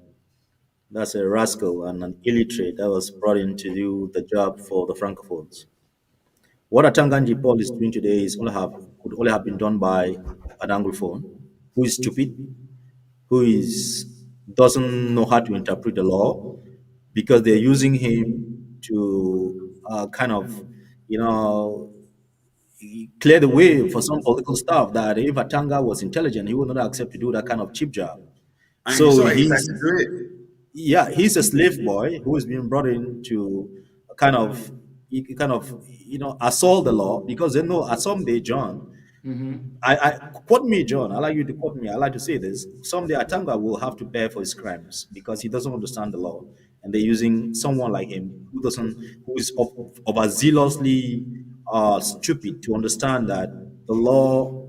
that's a rascal and an illiterate that was brought in to do the job for the Francophones. What Atanganji Paul is doing today could only have been done by an Anglophone who is stupid, who is doesn't know how to interpret the law, because they're using him to kind of, you know, clear the way for some political stuff that if Atanga was intelligent, he would not accept to do that kind of cheap job. And he So saw exactly do it. he's a slave boy who is being brought in to kind of, assault the law, because they know at some day, John, I quote me, John. I like you to quote me. I like to say this. Someday, Atanga will have to bear for his crimes because he doesn't understand the law, and they're using someone like him who is overzealously stupid to understand that the law,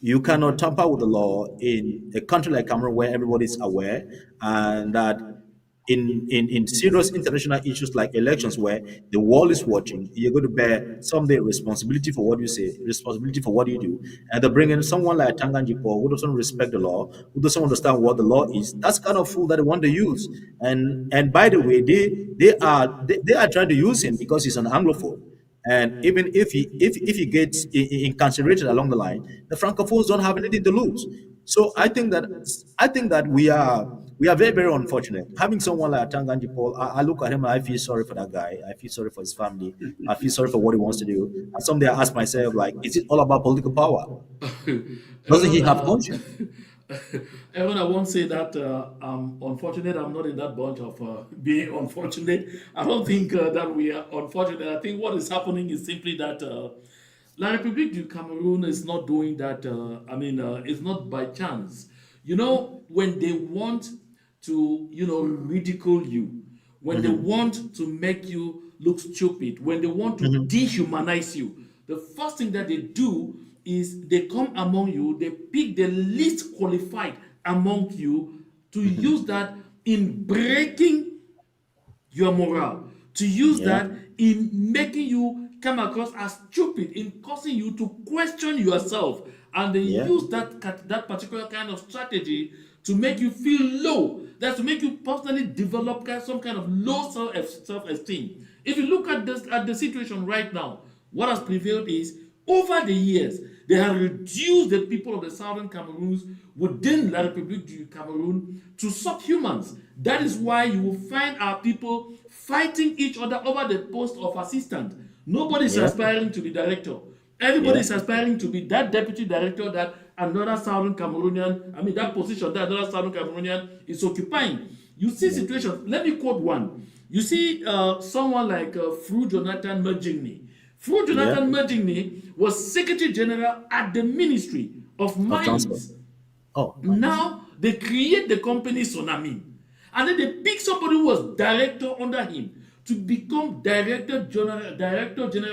you cannot tamper with the law in a country like Cameroon where everybody is aware, and that in serious international issues like elections where the world is watching, you're going to bear someday responsibility for what you say, responsibility for what you do. And they bring in someone like Tanganji Paul who doesn't respect the law, who doesn't understand what the law is. That's kind of fool that they want to use. And by the way, they are trying to use him because he's an Anglophone. And even if he gets incarcerated along the line, the francophones don't have anything to lose. So I think that we are very, very unfortunate having someone like Tanganji Paul. I look at him and I feel sorry for that guy. I feel sorry for his family. I feel sorry for what he wants to do. And someday I ask myself, like, is it all about political power? Doesn't he have conscience? Evan, I won't say that I'm unfortunate. I'm not in that bunch of being unfortunate. I don't think that we are unfortunate. I think what is happening is simply that La République du Cameroon is not doing that. It's not by chance. When they want to, ridicule you, when they want to make you look stupid, when they want to dehumanize you, the first thing that they do is they come among you, they pick the least qualified among you to use that in breaking your morale, to use that in making you come across as stupid, in causing you to question yourself. And they use that particular kind of strategy to make you feel low. That's to make you personally develop some kind of low self-esteem. If you look at the situation right now, what has prevailed is, over the years, they have reduced the people of the southern Cameroons within La République du Cameroon to subhumans. That is why you will find our people fighting each other over the post of assistant. Nobody is aspiring to be director. Everybody is aspiring to be that deputy director that another southern Cameroonian, that position that another southern Cameroonian is occupying. You see situations, let me quote one. You see someone like Fru Jonathan Merjigny. Fru Jonathan Merjigny was Secretary General at the Ministry of Mines. Now they create the company Sonamin. And then they pick somebody who was director under him to become Director General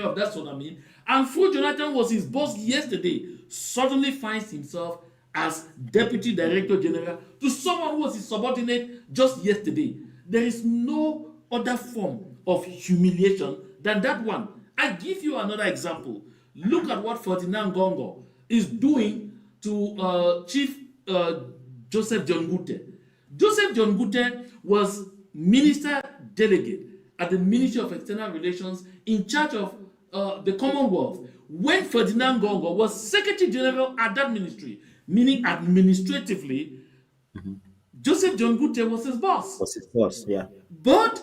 of that Sonamin. And Fru Jonathan was his boss yesterday. Suddenly finds himself as Deputy Director General to someone who was his subordinate just yesterday. There is no other form of humiliation than that one. I give you another example. Look at what Ferdinand Gongo is doing to Chief Joseph John Gute. Joseph John Gute was minister delegate at the Ministry of External Relations in charge of the Commonwealth when Ferdinand Gongo was Secretary General at that ministry, meaning administratively, Joseph John Gute was his boss. Was his boss, yeah. But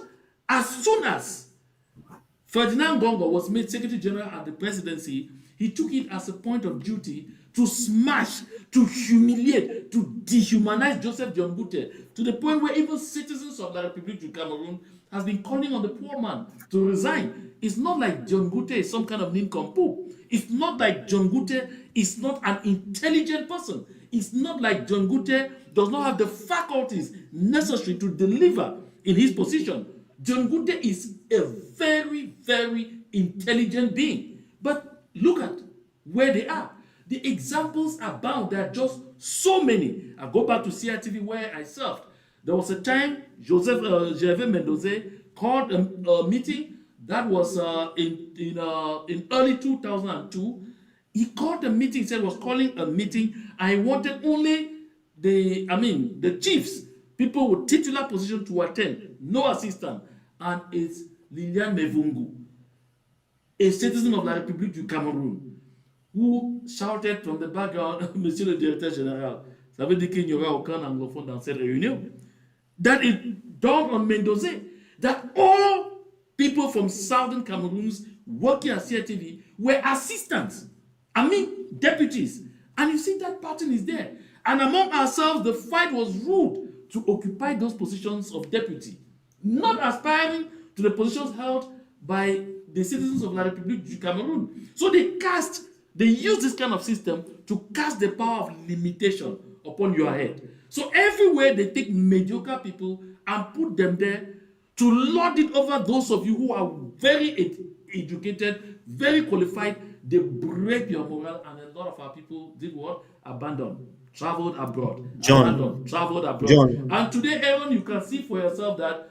as soon as Ferdinand Gongo was made Secretary General at the presidency, he took it as a point of duty to smash, to humiliate, to dehumanize Joseph John Gute to the point where even citizens of La République du Cameroon has been calling on the poor man to resign. It's not like John Gute is some kind of nincompoop. It's not like John Gute is not an intelligent person. It's not like John Gute does not have the faculties necessary to deliver in his position. John Gute is a very, very intelligent being. But look at where they are. The examples abound. There are just so many. I go back to CITV where I served. There was a time Joseph Gervais Mendoza called a meeting that was in early 2002 He called a meeting, he said he was calling a meeting. I wanted only the chiefs, people with titular position to attend, no assistant. And it's Lilian Mevungu, a citizen of La République du Cameroun, who shouted from the background, Monsieur le Directeur Général, ça veut dire qu'il n'y aura aucun anglophone dans cette réunion. That it dawned on Mendoza that all people from southern Cameroons working at CITV were assistants. I mean, deputies. And you see that pattern is there. And among ourselves, the fight was rude to occupy those positions of deputy, not aspiring to the positions held by the citizens of La République du Cameroon. So they use this kind of system to cast the power of limitation upon your head. So everywhere they take mediocre people and put them there to lord it over those of you who are very educated, very qualified. They break your morale, and a lot of our people did what? Abandoned, traveled abroad, John, abandoned, traveled abroad. John, And today, Aaron, you can see for yourself that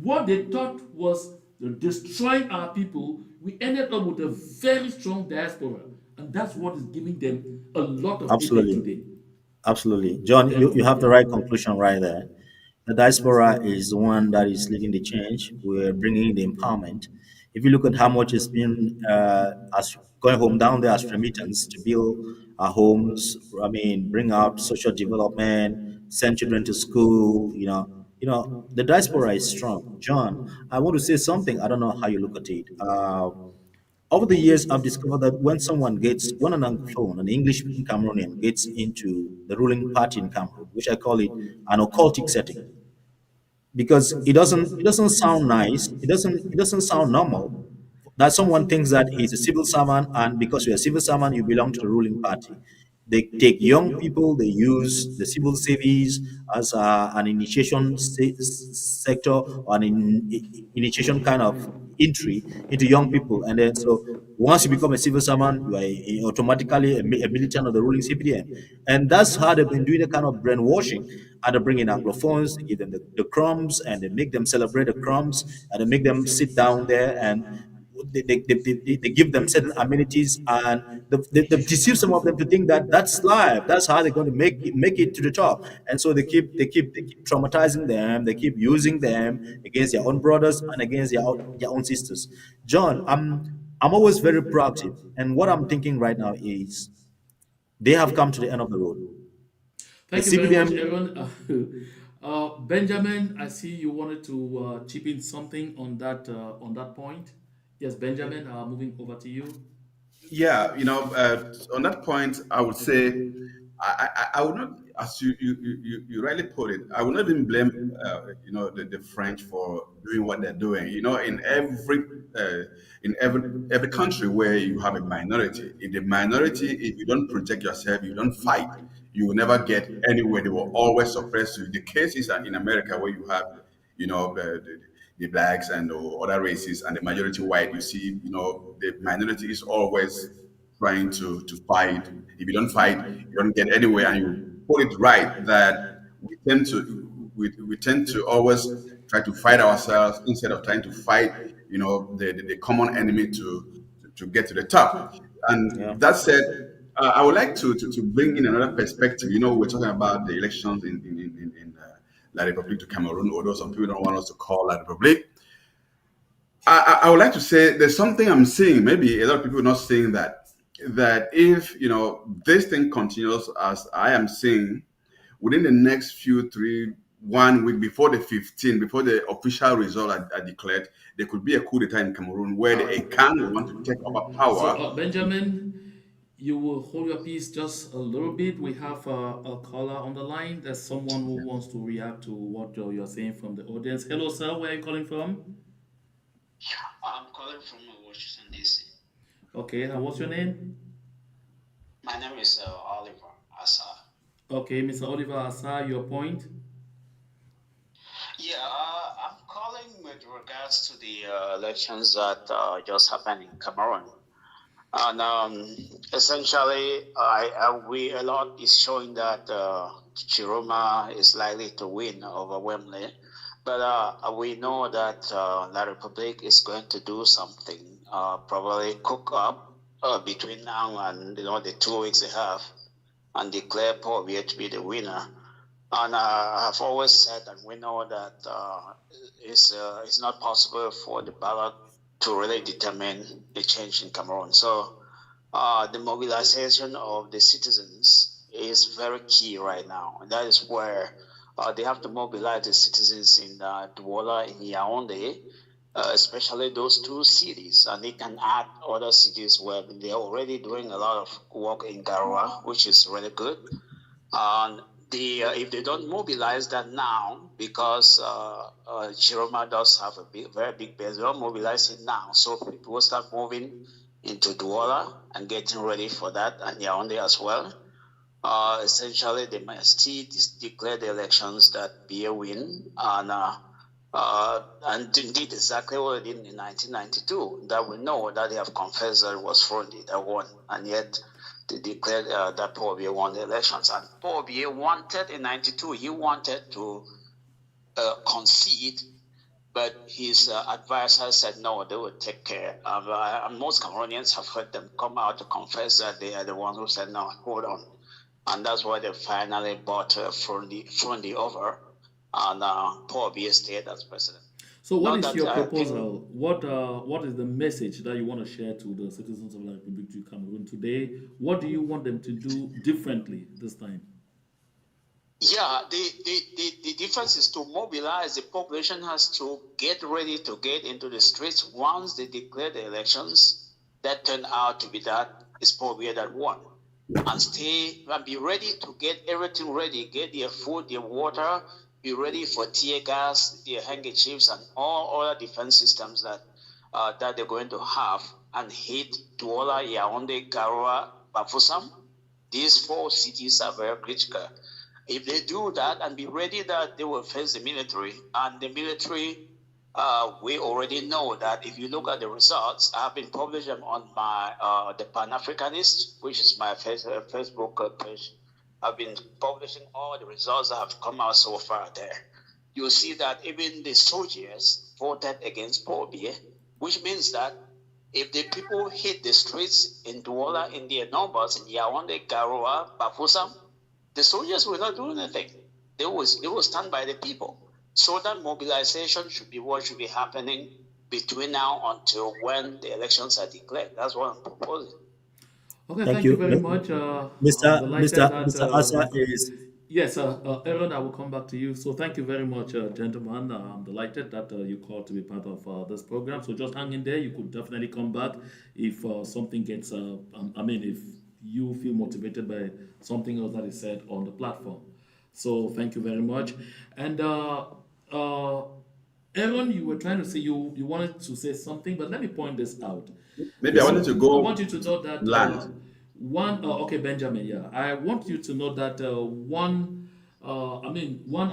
what they thought was destroying our people, we ended up with a very strong diaspora. And that's what is giving them a lot of headache absolutely. today. Absolutely. John, you have the right conclusion right there. The diaspora is the one that is leading the change. We're bringing in the empowerment. If you look at how much has been as going home down there as remittance to build our homes, I mean, bring out social development, send children to school, the diaspora is strong. John, I want to say something. I don't know how you look at it. Over the years, I've discovered that when an Anglophone, an English-speaking Cameroonian, gets into the ruling party in Cameroon, which I call it an occultic setting, because it doesn't sound nice, it doesn't sound normal that someone thinks that he's a civil servant, and because you're a civil servant you belong to the ruling party. They take young people, they use the civil service as an initiation sector, or an initiation kind of entry into young people. And then, so once you become a civil servant, you are automatically a militant of the ruling CPDM. And that's how they've been doing a kind of brainwashing. And they bring in Anglophones, they give them the crumbs, and they make them celebrate the crumbs, and they make them sit down there, and they give them certain amenities, and they deceive some of them to think that that's life. That's how they're going to make it to the top. And so they keep traumatizing them. They keep using them against their own brothers and against their own sisters. John, I'm always very proactive, and what I'm thinking right now is they have come to the end of the road. The Thank you very much, CBDM. Aaron. Benjamin, I see you wanted to chip in something on that point. Yes, Benjamin, moving over to you. Yeah, on that point, I would say I would not, as you rightly put it, I would not even blame the French for doing what they're doing. Uh, in every country where you have a minority, in the minority, if you don't protect yourself, you don't fight, you will never get anywhere. They will always suppress you. The case is that in America, where you have the blacks and other races and the majority white, you see, the minority is always trying to fight. If you don't fight, you don't get anywhere. And you put it right that we tend to always try to fight ourselves instead of trying to fight, the common enemy to get to the top. Yeah. And that said, I would like to bring in another perspective. We're talking about the elections in La République du Cameroon, although some people don't want us to call La République. I would like to say there's something I'm seeing. Maybe a lot of people are not seeing that if this thing continues as I am seeing, within the next 1 week before the 15th, before the official result are declared, there could be a coup d'etat in Cameroon where the Akan will want to take over So, power. Benjamin, you will hold your peace just a little bit. We have a caller on the line. There's someone who wants to react to what you're saying from the audience. Hello, sir. Where are you calling from? I'm calling from Washington, D.C. Okay, and what's your name? My name is Oliver Asa. Okay, Mr. Oliver Asa, your point. Yeah, I'm calling with regards to the elections that just happened in Cameroon. And essentially, a lot is showing that Tchiroma is likely to win overwhelmingly. But we know that La Republique is going to do something, probably cook up between now and the 2 weeks they have, and declare Paul Biya to be the winner. And I've always said, and we know that it's not possible for the ballot to really determine the change in Cameroon. So the mobilization of the citizens is very key right now. And that is where they have to mobilize the citizens in Douala, in Yaoundé, especially those two cities. And they can add other cities where they're already doing a lot of work in Garoua, which is really good. And if they don't mobilize that now, because Tchiroma does have a very big base, they don't mobilize it now. So people will start moving into Douala and getting ready for that, and Yaoundé as well. Essentially, they must still declare the elections that Biya win, and indeed exactly what they did in 1992. That we know that they have confessed that it was Frondi that won, and yet they declared that Paul Biya won the elections. And Paul Biya wanted in 92, he wanted to concede, but his advisor said no, they would take care. And most Cameroonians have heard them come out to confess that they are the ones who said no, hold on. And that's why they finally bought Frondi over, and Paul Biya stayed as president. So what is your proposal? What is the message that you want to share to the citizens of the Republic of Cameroon today? What do you want them to do differently this time? Yeah, the difference is to mobilize. The population has to get ready to get into the streets once they declare the elections. That turned out to be that it's Paul Biya that won. And stay and be ready to get everything ready, get their food, their water, be ready for tear gas, their handkerchiefs, and all other defense systems that they're going to have, and hit Douala, Yaoundé, Garoua, Bafoussam. These 4 cities are very critical. If they do that and be ready that they will face the military, and the military, we already know that if you look at the results, I have been publishing them on my the Pan-Africanist, which is my Facebook page. I've been publishing all the results that have come out so far there. You'll see that even the soldiers voted against Paul Biya, which means that if the people hit the streets in Douala in their numbers, in Yaoundé, Garoua, Bafoussam, the soldiers will not do anything. They will stand by the people. So that mobilization should be what should be happening between now until when the elections are declared. That's what I'm proposing. Okay, thank you very much. Mr. Issa is... Yes, Aaron, I will come back to you. So thank you very much, gentlemen. I'm delighted that you called to be part of this program. So just hang in there. You could definitely come back if something gets, if you feel motivated by something else that is said on the platform. So thank you very much. And Aaron, you were trying to say you wanted to say something, but let me point this out. Maybe I wanted to go. I want you to know that land. Okay, Benjamin. Yeah, I want you to know that one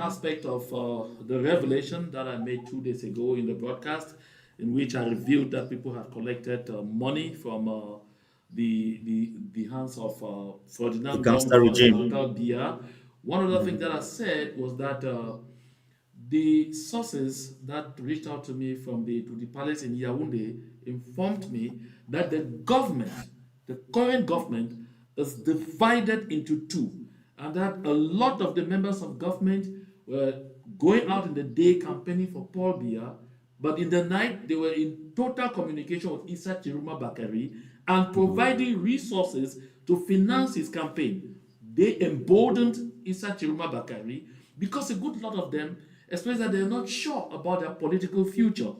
aspect of the revelation that I made 2 days ago in the broadcast, in which I revealed that people have collected money from the hands of Ferdinand gangster regime. Biya. One of the things that I said was that the sources that reached out to me from to the palace in Yaoundé informed me that the current government, is divided into 2, and that a lot of the members of government were going out in the day campaigning for Paul Biya, but in the night they were in total communication with Issa Tchiroma Bakary and providing resources to finance his campaign. They emboldened Issa Tchiroma Bakary because a good lot of them, especially that they're not sure about their political future.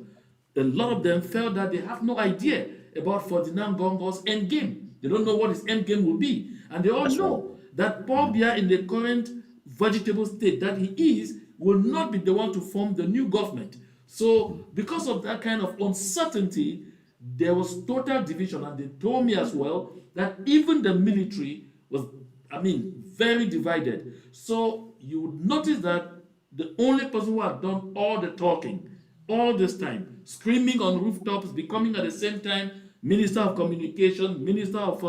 A lot of them felt that they have no idea about Ferdinand Gongo's endgame. They don't know what his endgame will be. And they all know that Paul Biya, in the current vegetable state that he is, will not be the one to form the new government. So because of that kind of uncertainty, there was total division. And they told me as well that even the military was, very divided. So you would notice that the only person who had done all the talking all this time, screaming on rooftops, becoming at the same time Minister of Communication, Minister of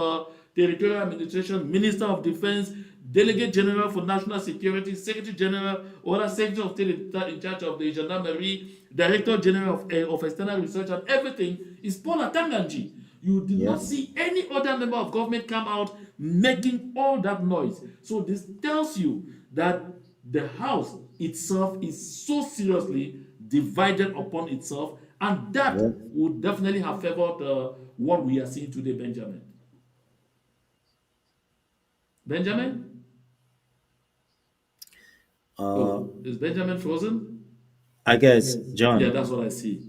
Territorial Administration, Minister of Defense, Delegate General for National Security, Secretary General, or Secretary of State in charge of the Gendarmerie, Director General of External Research, and everything is Paul Atanganji. You did Yeah. not see any other member of government come out making all that noise. So this tells you that the house itself is so seriously divided upon itself, and that Yeah. would definitely have favored what we are seeing today, Benjamin. Benjamin? Uh, Oh, is Benjamin frozen? I guess, Yeah, John, that's what I see.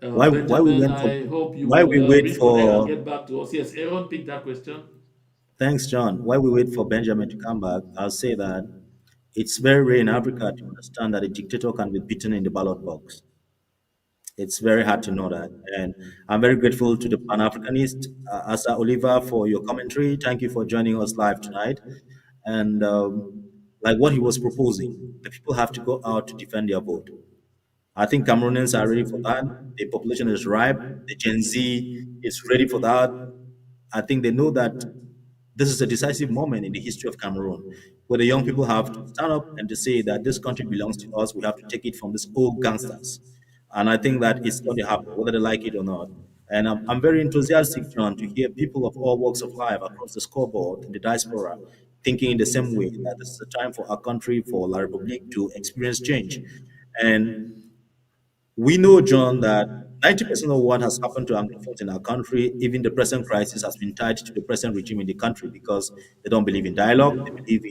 why we Benjamin, went for I hope you why we will wait reconnect and for get back to us. Yes, Aaron picked that question. thanks, John. Why we wait for Benjamin to come back? I'll say that it's very rare in Africa to understand that a dictator can be beaten in the ballot box. It's very hard to know that. And I'm very grateful to the Pan Africanist, Asa Oliver, for your commentary. Thank you for joining us live tonight. And like what he was proposing, the people have to go out to defend their vote. I think Cameroonians are ready for that. The population is ripe. The Gen Z is ready for that. I think they know that this is a decisive moment in the history of Cameroon, where the young people have to stand up and to say that this country belongs to us. We have to take it from these old gangsters. And I think that it's going to happen, whether they like it or not. And I'm very enthusiastic, John, to hear people of all walks of life across the scoreboard in the diaspora thinking in the same way that this is a time for our country, for La Republique to experience change. And we know, John, that 90% of what has happened to Anglophones in our country, even the present crisis, has been tied to the present regime in the country because they don't believe in dialogue. They believe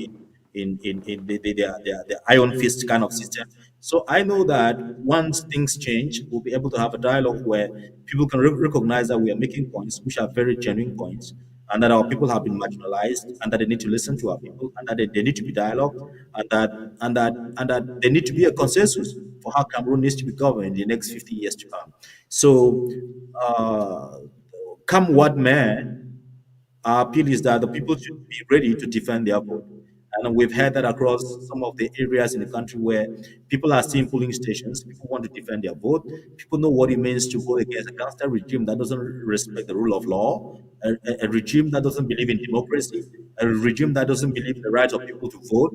in their iron fist kind of system. So I know that once things change, we'll be able to have a dialogue where people can recognize that we are making points, which are very genuine points, and that our people have been marginalized, and that they need to listen to our people, and that they need to be dialogue, and that there need to be a consensus for how Cameroon needs to be governed in the next 50 years to come. So, uh, come what may, our appeal is that the people should be ready to defend their vote. And we've heard that across some of the areas in the country where people are still in polling stations, people want to defend their vote. People know what it means to vote against a gangster regime that doesn't respect the rule of law, a regime that doesn't believe in democracy, a regime that doesn't believe in the right of people to vote.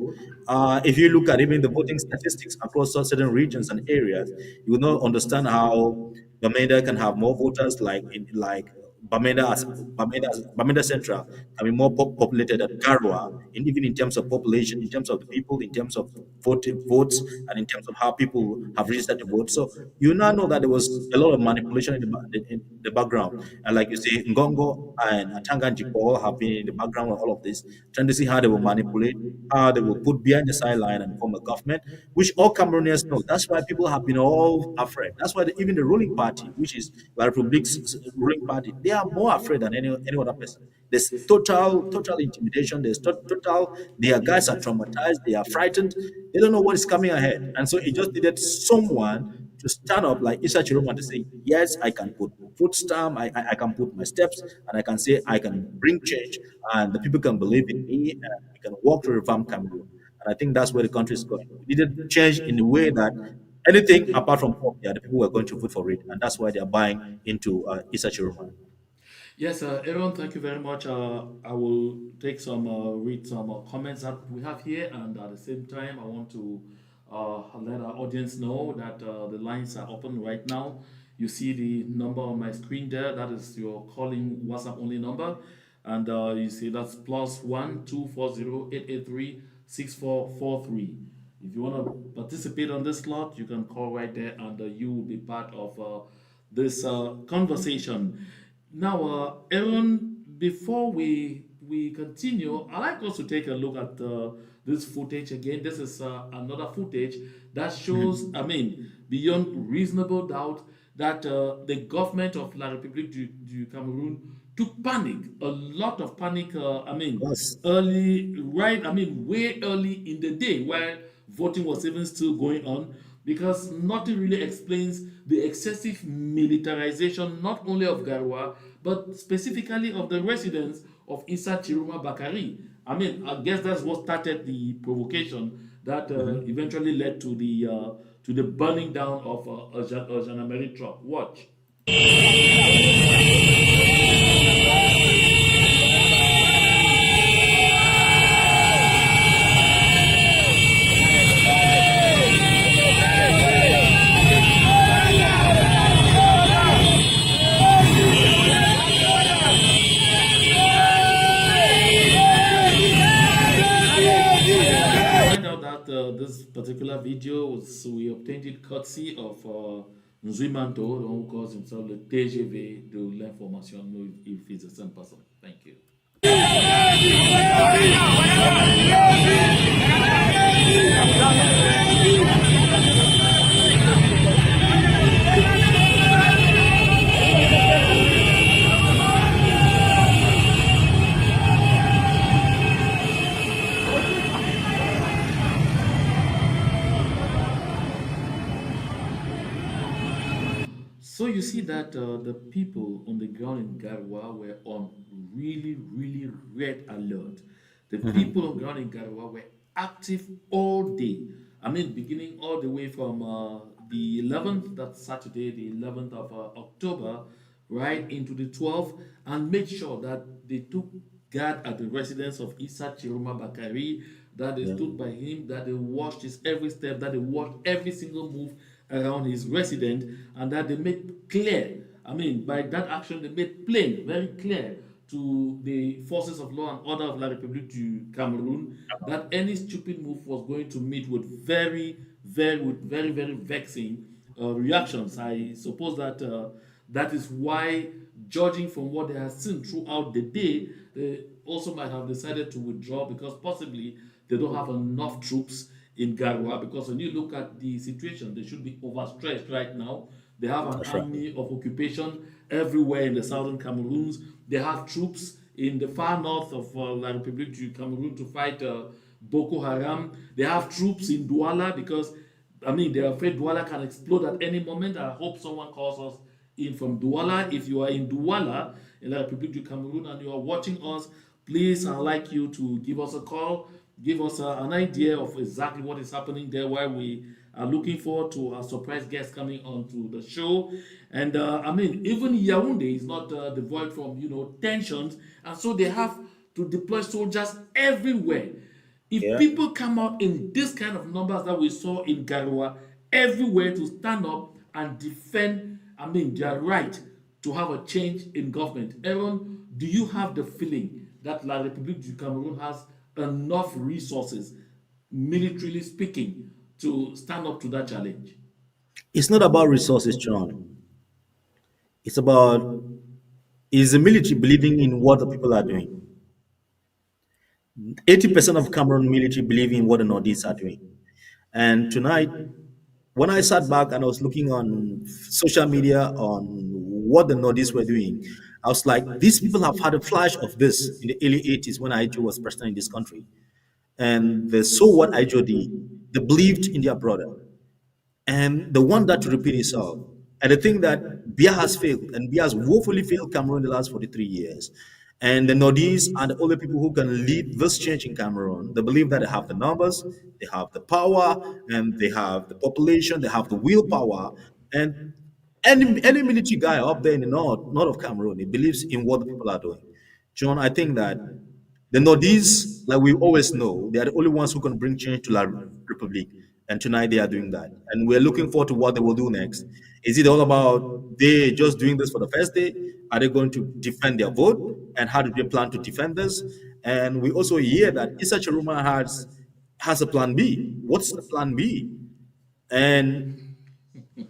If you look at even the voting statistics across certain regions and areas, you will not understand how Bamenda can have more voters like Bamenda Central can be more populated than Garua, and even in terms of population, in terms of the people, in terms of votes, and in terms of how people have registered to vote. So you now know that there was a lot of manipulation in the background. And like you say, Ngongo and Atanganjiko have been in the background of all of this, trying to see how they will manipulate, how they will put behind the sideline and form a government, which all Cameroonians know. That's why people have been all afraid. That's why even the ruling party, which is La Republique's ruling party, they are more afraid than any other person. There's total intimidation. There's total. Their guys are traumatized. They are frightened. They don't know what is coming ahead. And so it just needed someone to stand up like Issa Tchiroma to say, yes, I can put foot stamp, I can put my steps, and I can say I can bring change, and the people can believe in me, and we can work to revamp Cameroon. And I think that's where the country is going. We needed change in the way that anything apart from Popia, the people were going to vote for it, and that's why they're buying into Issa Chiroma. Yes, Aaron, thank you very much. I will take some, read some comments that we have here, and at the same time, I want to let our audience know that the lines are open right now. You see the number on my screen there. That is your calling WhatsApp only number, and you see that's +1 240 883 6443. If you want to participate on this slot, you can call right there, and you will be part of this conversation. Now, Aaron, before we continue, I'd like us to take a look at this footage again. This is another footage that shows, I mean, beyond reasonable doubt, that the government of La République du Cameroon took panic, a lot of panic, Yes. way early in the day while voting was even still going on, because nothing really explains the excessive militarization not only of Garoua but specifically of the residents of Issa Tchiroma Bakari. I mean, I guess that's what started the provocation that eventually led to the burning down of a gendarmerie truck. Watch. this particular video was we obtained it courtesy of Nzuimanto, the one who calls himself the TGV de l'information. Know if he's the same person. Thank you. So you see that the people on the ground in Garwa were on really, really red alert. The people on ground in Garwa were active all day. I mean, beginning all the way from the 11th, that's Saturday, the 11th of October, right into the 12th, and made sure that they took guard at the residence of Issa Tchiroma Bakari, that they Yeah. stood by him, that they watched his every step, that they watched every single move around his residence, and that they made clear, I mean, by that action, they made plain, very clear to the forces of law and order of La République du Cameroon that any stupid move was going to meet with very vexing reactions. I suppose that that is why, judging from what they have seen throughout the day, they also might have decided to withdraw because possibly they don't have enough troops in Garwa. Because when you look at the situation, they should be overstretched right now. They have an That's right. army of occupation everywhere in the southern Cameroons. They have troops in the far north of La République du Cameroon to fight Boko Haram. They have troops in Douala because, I mean, they're afraid Douala can explode at any moment. I hope someone calls us in from Douala. If you are in Douala, in La République du Cameroon, and you are watching us, please, I'd like you to give us a call, give us an idea of exactly what is happening there while we are looking forward to our surprise guest coming on to the show. And I mean, even Yaoundé is not devoid from, tensions. And so they have to deploy soldiers everywhere. If Yeah. people come out in this kind of numbers that we saw in Garoua, everywhere to stand up and defend, I mean, their right to have a change in government. Aaron, do you have the feeling that La République du Cameroon has enough resources, militarily speaking, to stand up to that challenge? It's not about resources, John. It's about is the military believing in what the people are doing. 80% of Cameroon military believe in what the Nordics are doing. And tonight, when I sat back and I was looking on social media on what the Nordics were doing, I was like, these people have had a flash of this in the early 80s when Ijo was president in this country. And they saw what Ijo did. They believed in their brother. And they want that to repeat itself. And I think that Bia has failed, and Bia has woefully failed Cameroon in the last 43 years. And the Nordies are the only people who can lead this change in Cameroon. They believe that they have the numbers, they have the power, and they have the population, they have the willpower. And any military guy up there in the north of Cameroon, he believes in what the people are doing. John, I think that the Nordies, like we always know, they are the only ones who can bring change to La Republic. And tonight they are doing that. And we're looking forward to what they will do next. Is it all about they just doing this for the first day? Are they going to defend their vote? And how do they plan to defend this? And we also hear that Issa Chiroma has a plan B. What's the plan B? And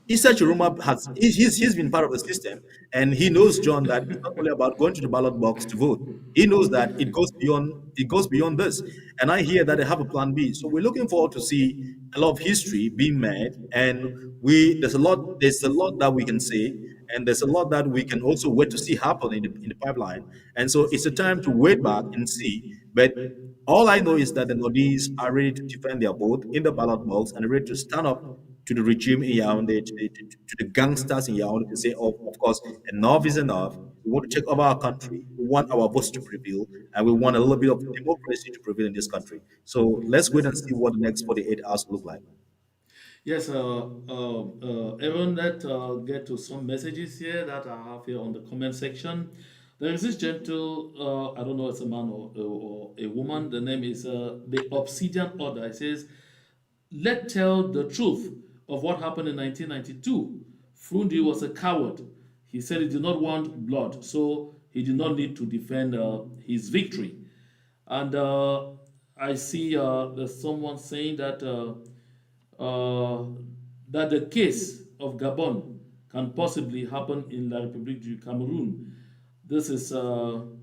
Issa Chiroma he's been part of the system, and he knows, John, that it's not only about going to the ballot box to vote. He knows that it goes beyond this. And I hear that they have a plan B. So we're looking forward to see a lot of history being made, and we there's a lot that we can say, and there's a lot that we can also wait to see happen in the pipeline. And so it's a time to wait back and see. But all I know is that the Nordies are ready to defend their vote in the ballot box and ready to stand up to the regime in Yaoundé, to the gangsters in Yaoundé to say, oh, of course, enough is enough. We want to take over our country. We want our voice to prevail, and we want a little bit of democracy to prevail in this country. So let's wait and see what the next 48 hours look like. Yes, Aaron, let's get to some messages here that I have here on the comment section. There is this gentle, I don't know if it's a man or a woman, the name is the Obsidian Order. It says, let's tell the truth of what happened in 1992. Frundi was a coward. He said he did not want blood, so he did not need to defend his victory. And I see there's someone saying uh, that the case of Gabon can possibly happen in La République du Cameroon. This is from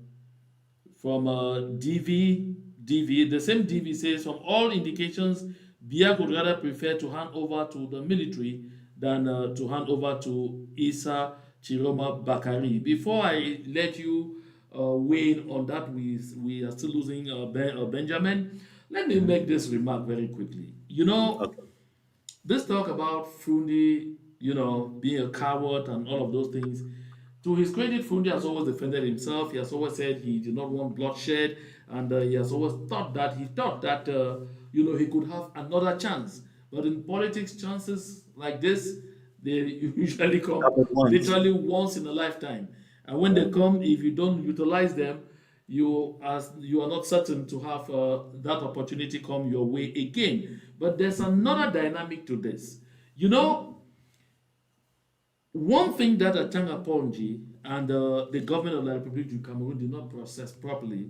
DV. The same DV says, from all indications, Biya would rather prefer to hand over to the military than to hand over to Issa Tchiroma Bakari. Before I let you weigh in on that, we are still losing Benjamin. Let me make this remark very quickly. You know, Okay. this talk about Fundi, being a coward and all of those things. To his credit, Fundi has always defended himself. He has always said he did not want bloodshed, and he has always thought that he could have another chance. But in politics, chances like this, they usually come Happen once. literally once in a lifetime. And when Yeah. they come, if you don't utilize them, you are not certain to have that opportunity come your way again. But there's another dynamic to this. You know, one thing that Atanga Ponji and the government of the Republic of Cameroon did not process properly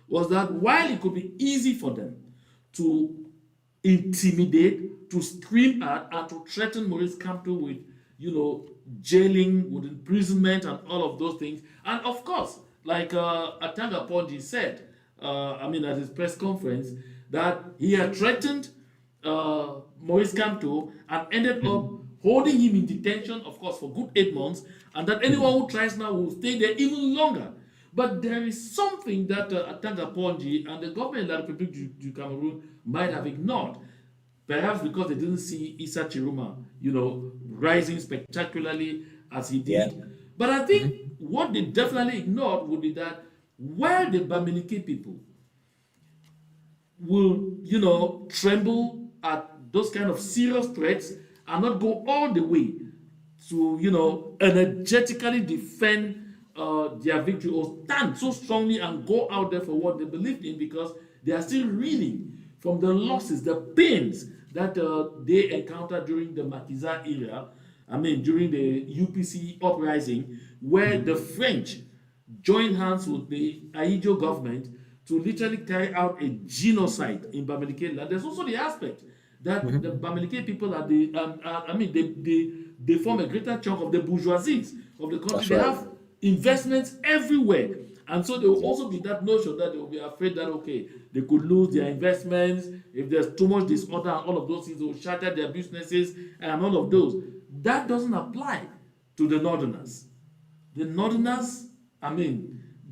was that while it could be easy for them to intimidate, to scream at, and to threaten Maurice Kamto with, jailing, with imprisonment, and all of those things, and of course, like Atanga Ponji said, at his press conference, that he had threatened Maurice Kamto and ended up holding him in detention, of course, for good 8 months, and that anyone who tries now will stay there even longer. But there is something that Atanga Ponji and the government of the Republic du Cameroon might have ignored. Perhaps because they didn't see Issa Tchiroma, rising spectacularly as he Yeah. did. But I think what they definitely ignored would be that while the Bamileke people will, tremble at those kind of serious threats and not go all the way to, energetically defend their victory or stand so strongly and go out there for what they believed in, because they are still reeling from the losses, the pains that they encountered during the Makiza era. During the UPC uprising, where the French joined hands with the Aidjo government to literally carry out a genocide in Bamileke land. There's also the aspect that the Bamileke people are they form a greater chunk of the bourgeoisie of the country. That's They right. have investments everywhere. And so there will Yeah. also be that notion that they will be afraid that, okay, they could lose their investments. If there's too much disorder and all of those things, they will shatter their businesses and all of those. That doesn't apply to the Northerners. The Northerners,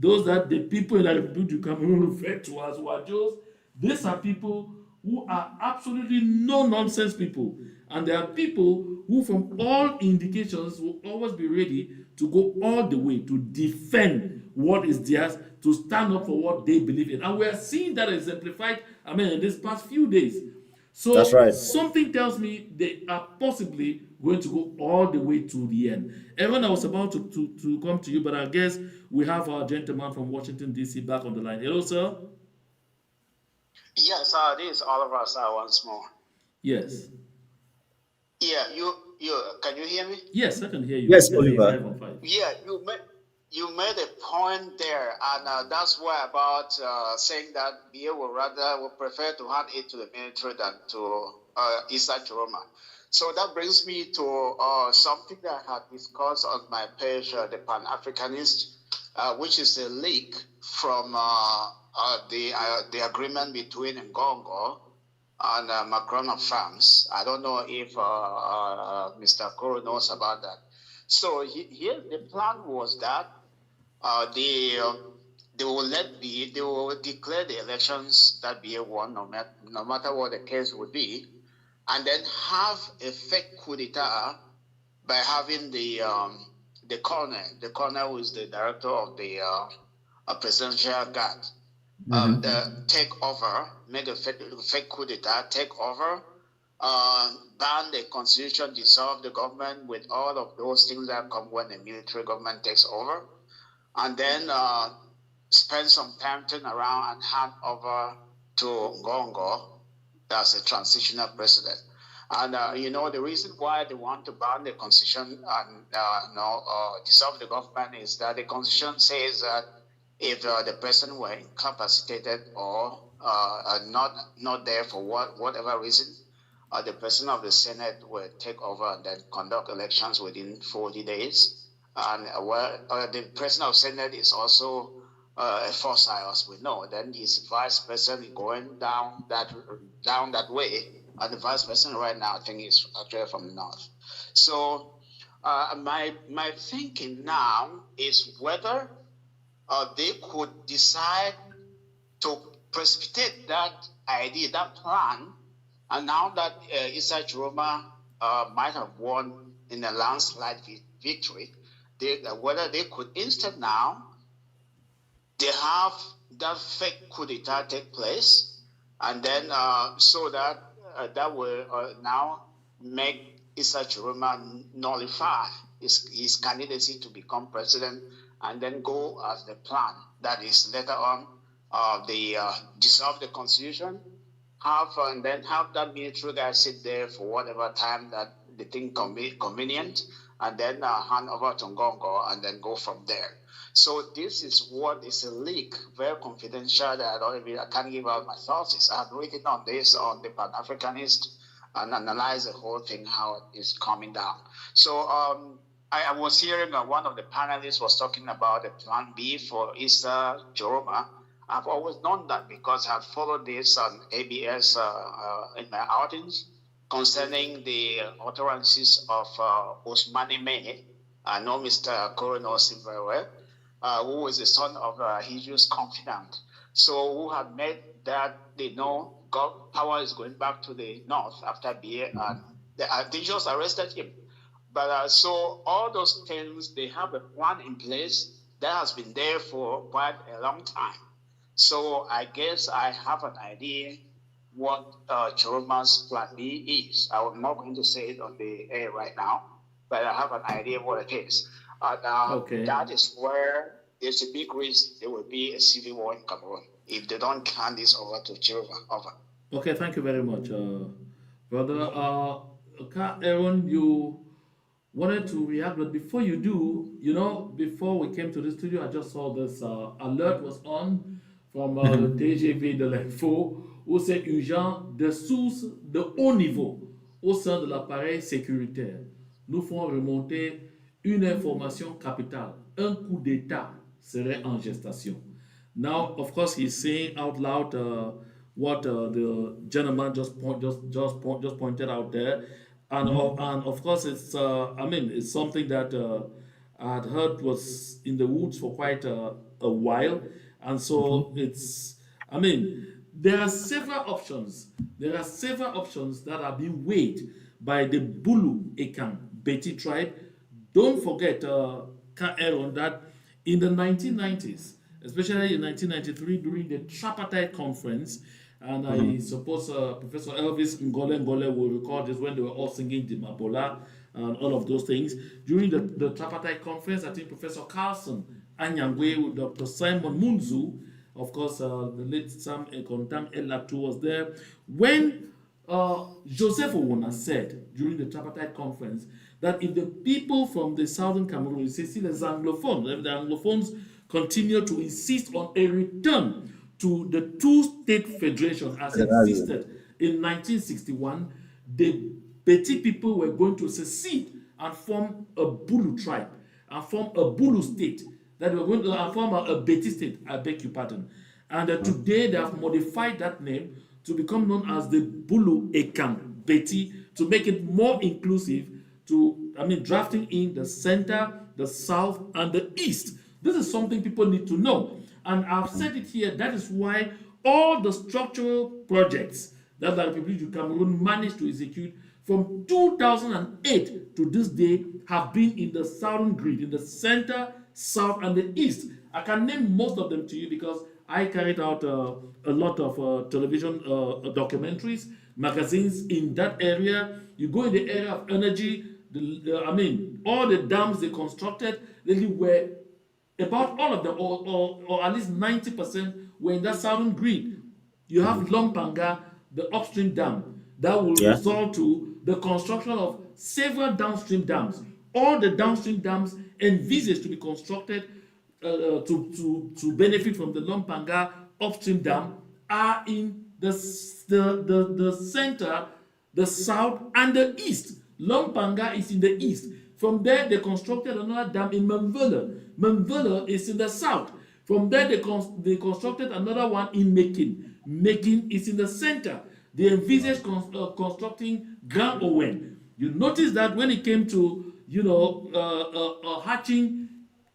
those that the people in the Republic of Cameroon refer to as Wajos, these are people who are absolutely no nonsense people. And they are people who, from all indications, will always be ready to go all the way to defend what is theirs, to stand up for what they believe in. And we are seeing that exemplified, in these past few days. That's So right. something tells me they are possibly going to go all the way to the end. Everyone, I was about to come to you, but I guess we have our gentleman from Washington, D.C. back on the line. Hello, sir. Yes, this is Oliver once more. Yes. Yeah, you can you hear me? Yes, I can hear you. Yes, I can hear you Oliver. 5 on 5. Yeah, you made a point there, and that's why about saying that BA would prefer to hand it to the military than to Issa Tchiroma. So that brings me to something that I had discussed on my page, the Pan Africanist, which is a leak from the agreement between Ngongo and Macron of France. I don't know if Mr. Koro knows about that. So here the plan was that they will declare the elections that BA won, no matter what the case would be, and then have a fake coup d'etat by having the colonel who is the director of the presidential guard, take over, make a fake coup d'etat, take over, ban the constitution, dissolve the government, with all of those things that come when the military government takes over, and then spend some time turn around and hand over to Ngongo as a transitional president. And the reason why they want to ban the constitution and dissolve the government is that the constitution says that if the person were incapacitated or not there for whatever reason, the president of the Senate will take over and then conduct elections within 40 days. And the president of the Senate is also a force, as we know. Then his vice president going down that way. And the vice president right now, I think, is actually from the north. So my thinking now is whether they could decide to precipitate that idea, that plan, and now that Issa Tchiroma might have won in a landslide victory, whether they could instead now, they have that fake coup d'etat take place, and then so that that will now make Issa Tchiroma nullify his candidacy to become president, and then go as the plan. That is, later on, they dissolve the constitution, and then have that military guy sit there for whatever time that they think convenient, and then hand over to Ngongo, and then go from there. So this is what is a leak, very confidential, that I can't give out my sources. I have written on this on the Pan-Africanist and analyze the whole thing, how it is coming down. So I was hearing one of the panelists was talking about the plan B for Issa Tchiroma. I've always known that because I've followed this on ABS in my outings concerning the utterances of Ousmane Mene. I know Mr. Koro knows him very well, who is the son of his confidant. So who had made that they know God power is going back to the north after BA, and they just arrested him. But so all those things, they have a plan in place that has been there for quite a long time. So I guess I have an idea what Tchiroma's plan B is. I'm not going to say it on the air right now, but I have an idea what it is. Okay. That is where there's a big risk there will be a civil war in Cameroon if they don't hand this over to Tchiroma. Over. Okay, thank you very much, brother. Aaron, you wanted to react, but before you do, before we came to the studio, I just saw this alert was on from le TGV de l'Info, où c'est urgent des sources de haut niveau au sein de l'appareil sécuritaire nous font remonter une information capitale. Un coup d'État serait en gestation. Now, of course, he's saying out loud what the gentleman just pointed out there, and of course, it's it's something that I had heard was in the woods for quite a while, and so there are several options. There are several options that are being weighed by the Bulu Ekan Beti tribe. Don't forget, Aaron, that in the 1990s, especially in 1993 during the tripartite conference, and I suppose Professor Elvis Ngole will recall this when they were all singing the Mabola and all of those things. During the tripartite conference, I think Professor Carlson Anyangwe with Dr. Simon Munzu, of course, the late Sam Kontang Elatu was there. When Joseph Owona said during the tripartite conference that if the people from the southern Cameroon, see the Anglophones, if the Anglophones continue to insist on a return to the two-state federation as existed in 1961, the Beti people were going to secede and form a Bulu tribe and form a Bulu state, that they were going to form a Beti state, I beg your pardon. And today they have modified that name to become known as the Bulu Ekan Beti, to make it more inclusive, drafting in the center, the south, and the east. This is something people need to know. And I've said it here, that is why all the structural projects that the Republic of Cameroon managed to execute from 2008 to this day have been in the southern grid, in the center, south, and the east. I can name most of them to you because I carried out a lot of television documentaries, magazines in that area. You go in the area of energy, all the dams they constructed, they were about all of them, or at least 90% were in that southern grid. You have Lompanga, the upstream dam, that will result to the construction of several downstream dams. All the downstream dams envisaged to be constructed to benefit from the Lompanga upstream dam are in the center, the south, and the east. Lompanga is in the east. From there, they constructed another dam in Memville. Memville is in the south. From there, they constructed another one in Mekin. Mekin is in the center. They envisaged constructing Grand Owen. You notice that when it came to, hatching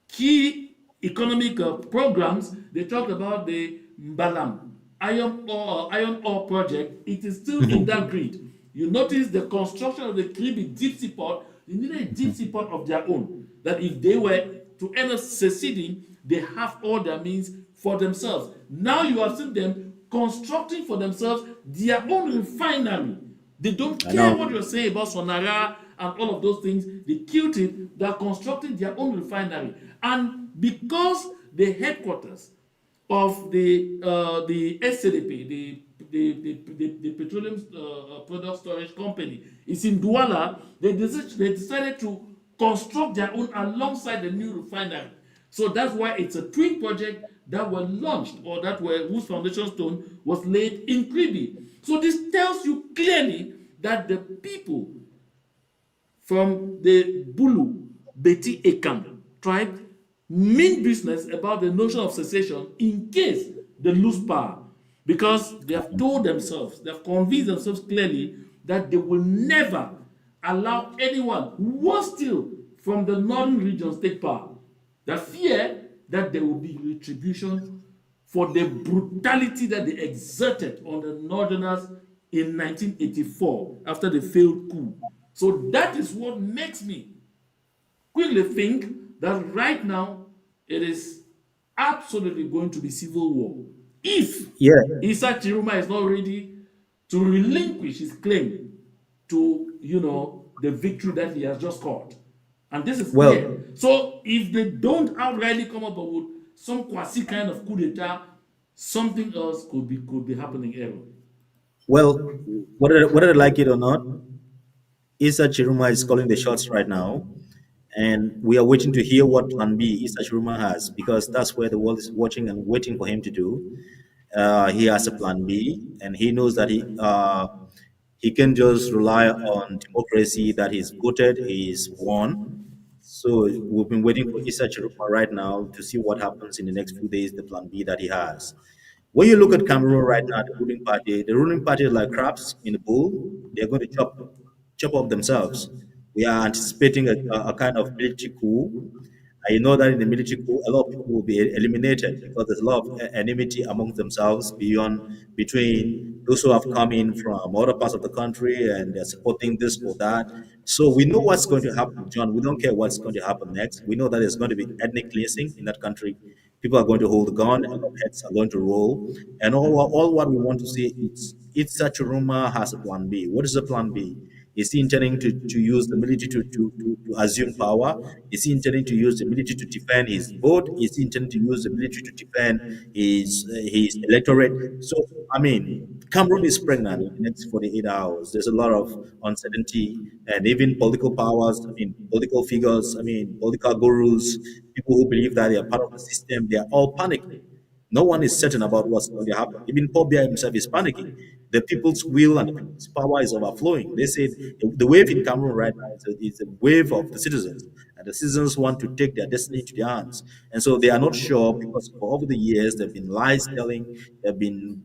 key economic programs, they talked about the Mbalam iron ore project. It is still in that grid. You notice the construction of the Kribi deep sea port. They needed a deep sea port of their own. That if they were to end up seceding, they have all their means for themselves. Now you have seen them constructing for themselves their own refinery. They don't I care know. what you're saying about Sonara and all of those things. They killed it. They're constructing their own refinery. And because the headquarters of the SCDP, the Petroleum Product Storage Company, is in Douala, they decided to construct their own alongside the new refinery. So that's why it's a twin project that were launched, or that were whose foundation stone was laid in Kribi. So this tells you clearly that the people from the Bulu Beti Ekam tribe mean business about the notion of secession in case they lose power, because they have told themselves, they have convinced themselves clearly that they will never allow anyone who still from the northern regions take power. The fear that there will be retribution for the brutality that they exerted on the northerners in 1984 after the failed coup. So that is what makes me quickly think that right now it is absolutely going to be civil war. If Yeah. Issa Tchiroma is not ready to relinquish his claim to, the victory that he has just scored. And this is Well, clear. So if they don't outrightly come up with some quasi kind of coup d'etat, something else could be happening, Aaron. well, whether they like it or not, Issa Chiruma is calling the shots right now, and we are waiting to hear what Plan B Issa Chiruma has, because that's where the world is watching and waiting for him to do. He has a Plan B, and he knows that he can just rely on democracy, that he's voted, he's won. So we've been waiting for Issa Chiruma right now to see what happens in the next few days, the Plan B that he has. When you look at Cameroon right now, the ruling party is like crabs in a bowl. They're going to chop up themselves. We are anticipating a kind of military coup. I know that in the military coup, a lot of people will be eliminated because there's a lot of enmity among themselves between those who have come in from other parts of the country and they're supporting this or that. So we know what's going to happen, John. We don't care what's going to happen next. We know that there's going to be ethnic cleansing in that country. People are going to hold the gun, a lot of heads are going to roll. And all what we want to see is if such a rumor has a plan B. What is the plan B? Is he intending to use the military to assume power? Is he intending to use the military to defend his vote? Is he intending to use the military to defend his electorate? So, I mean, Cameroon is pregnant in the next 48 hours. There's a lot of uncertainty, and even political powers, I mean, political figures, I mean, political gurus, people who believe that they are part of the system, they are all panicking. No one is certain about what's going to happen. Even Paul Biya himself is panicking. The people's will and the people's power is overflowing. They say the wave in Cameroon right now is a wave of the citizens, and the citizens want to take their destiny into their hands. And so they are not sure because for over the years there have been lies telling, they've been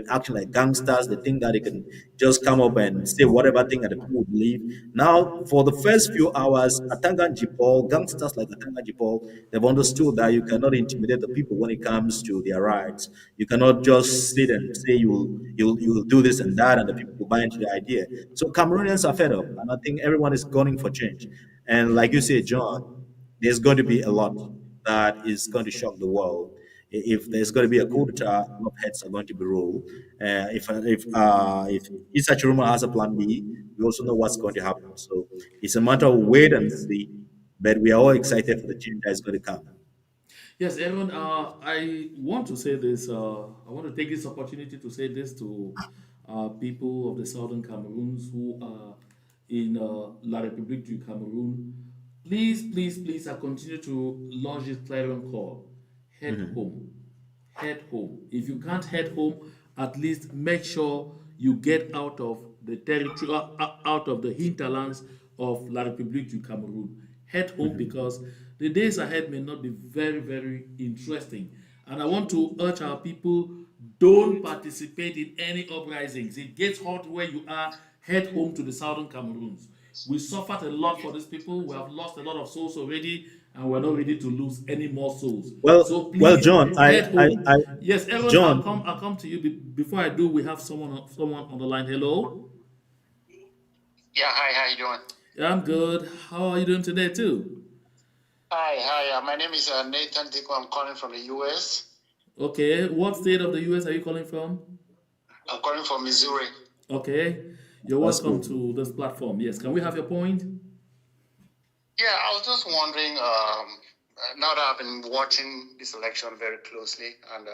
acting like gangsters. They think that they can just come up and say whatever thing that the people believe. Now, for the first few hours, Atangan Paul, gangsters like Atangan Paul, they've understood that you cannot intimidate the people when it comes to their rights. You cannot just sit and say you'll do this and that, and the people will buy into the idea. So Cameroonians are fed up, and I think everyone is gunning for change. And like you say, John, there's going to be a lot that is going to shock the world. If there's going to be a coup d'etat, a lot of heads are going to be rolled. If Issa Chiruma has a plan B, we also know what's going to happen. So it's a matter of wait and see. But we are all excited for the change that is going to come. Yes, Aaron, I want to say this. I want to take this opportunity to say this to people of the southern Cameroons who are in La République du Cameroon, please, I continue to launch this clarion call. Head home. Head home. If you can't head home, at least make sure you get out of the territory, out of the hinterlands of La République du Cameroon. Head home because the days ahead may not be very, very interesting. And I want to urge our people, don't participate in any uprisings. It gets hot where you are. Head home to the southern Cameroons. We suffered a lot for these people. We have lost a lot of souls already, and we're not ready to lose any more souls. So Well, please John, head home. Yes, Aaron, I'll John, come. I'll come to you. Before I do, we have someone on the line. Hello. Yeah, hi, how you doing? Yeah, I'm good. How are you doing today, too? Hi. My name is Nathan Diko. I'm calling from the U.S. Okay. What state of the U.S. are you calling from? I'm calling from Missouri. Okay. You're that's welcome cool. to this platform. Yes. Can we have your point? Yeah, I was just wondering, now that I've been watching this election very closely, and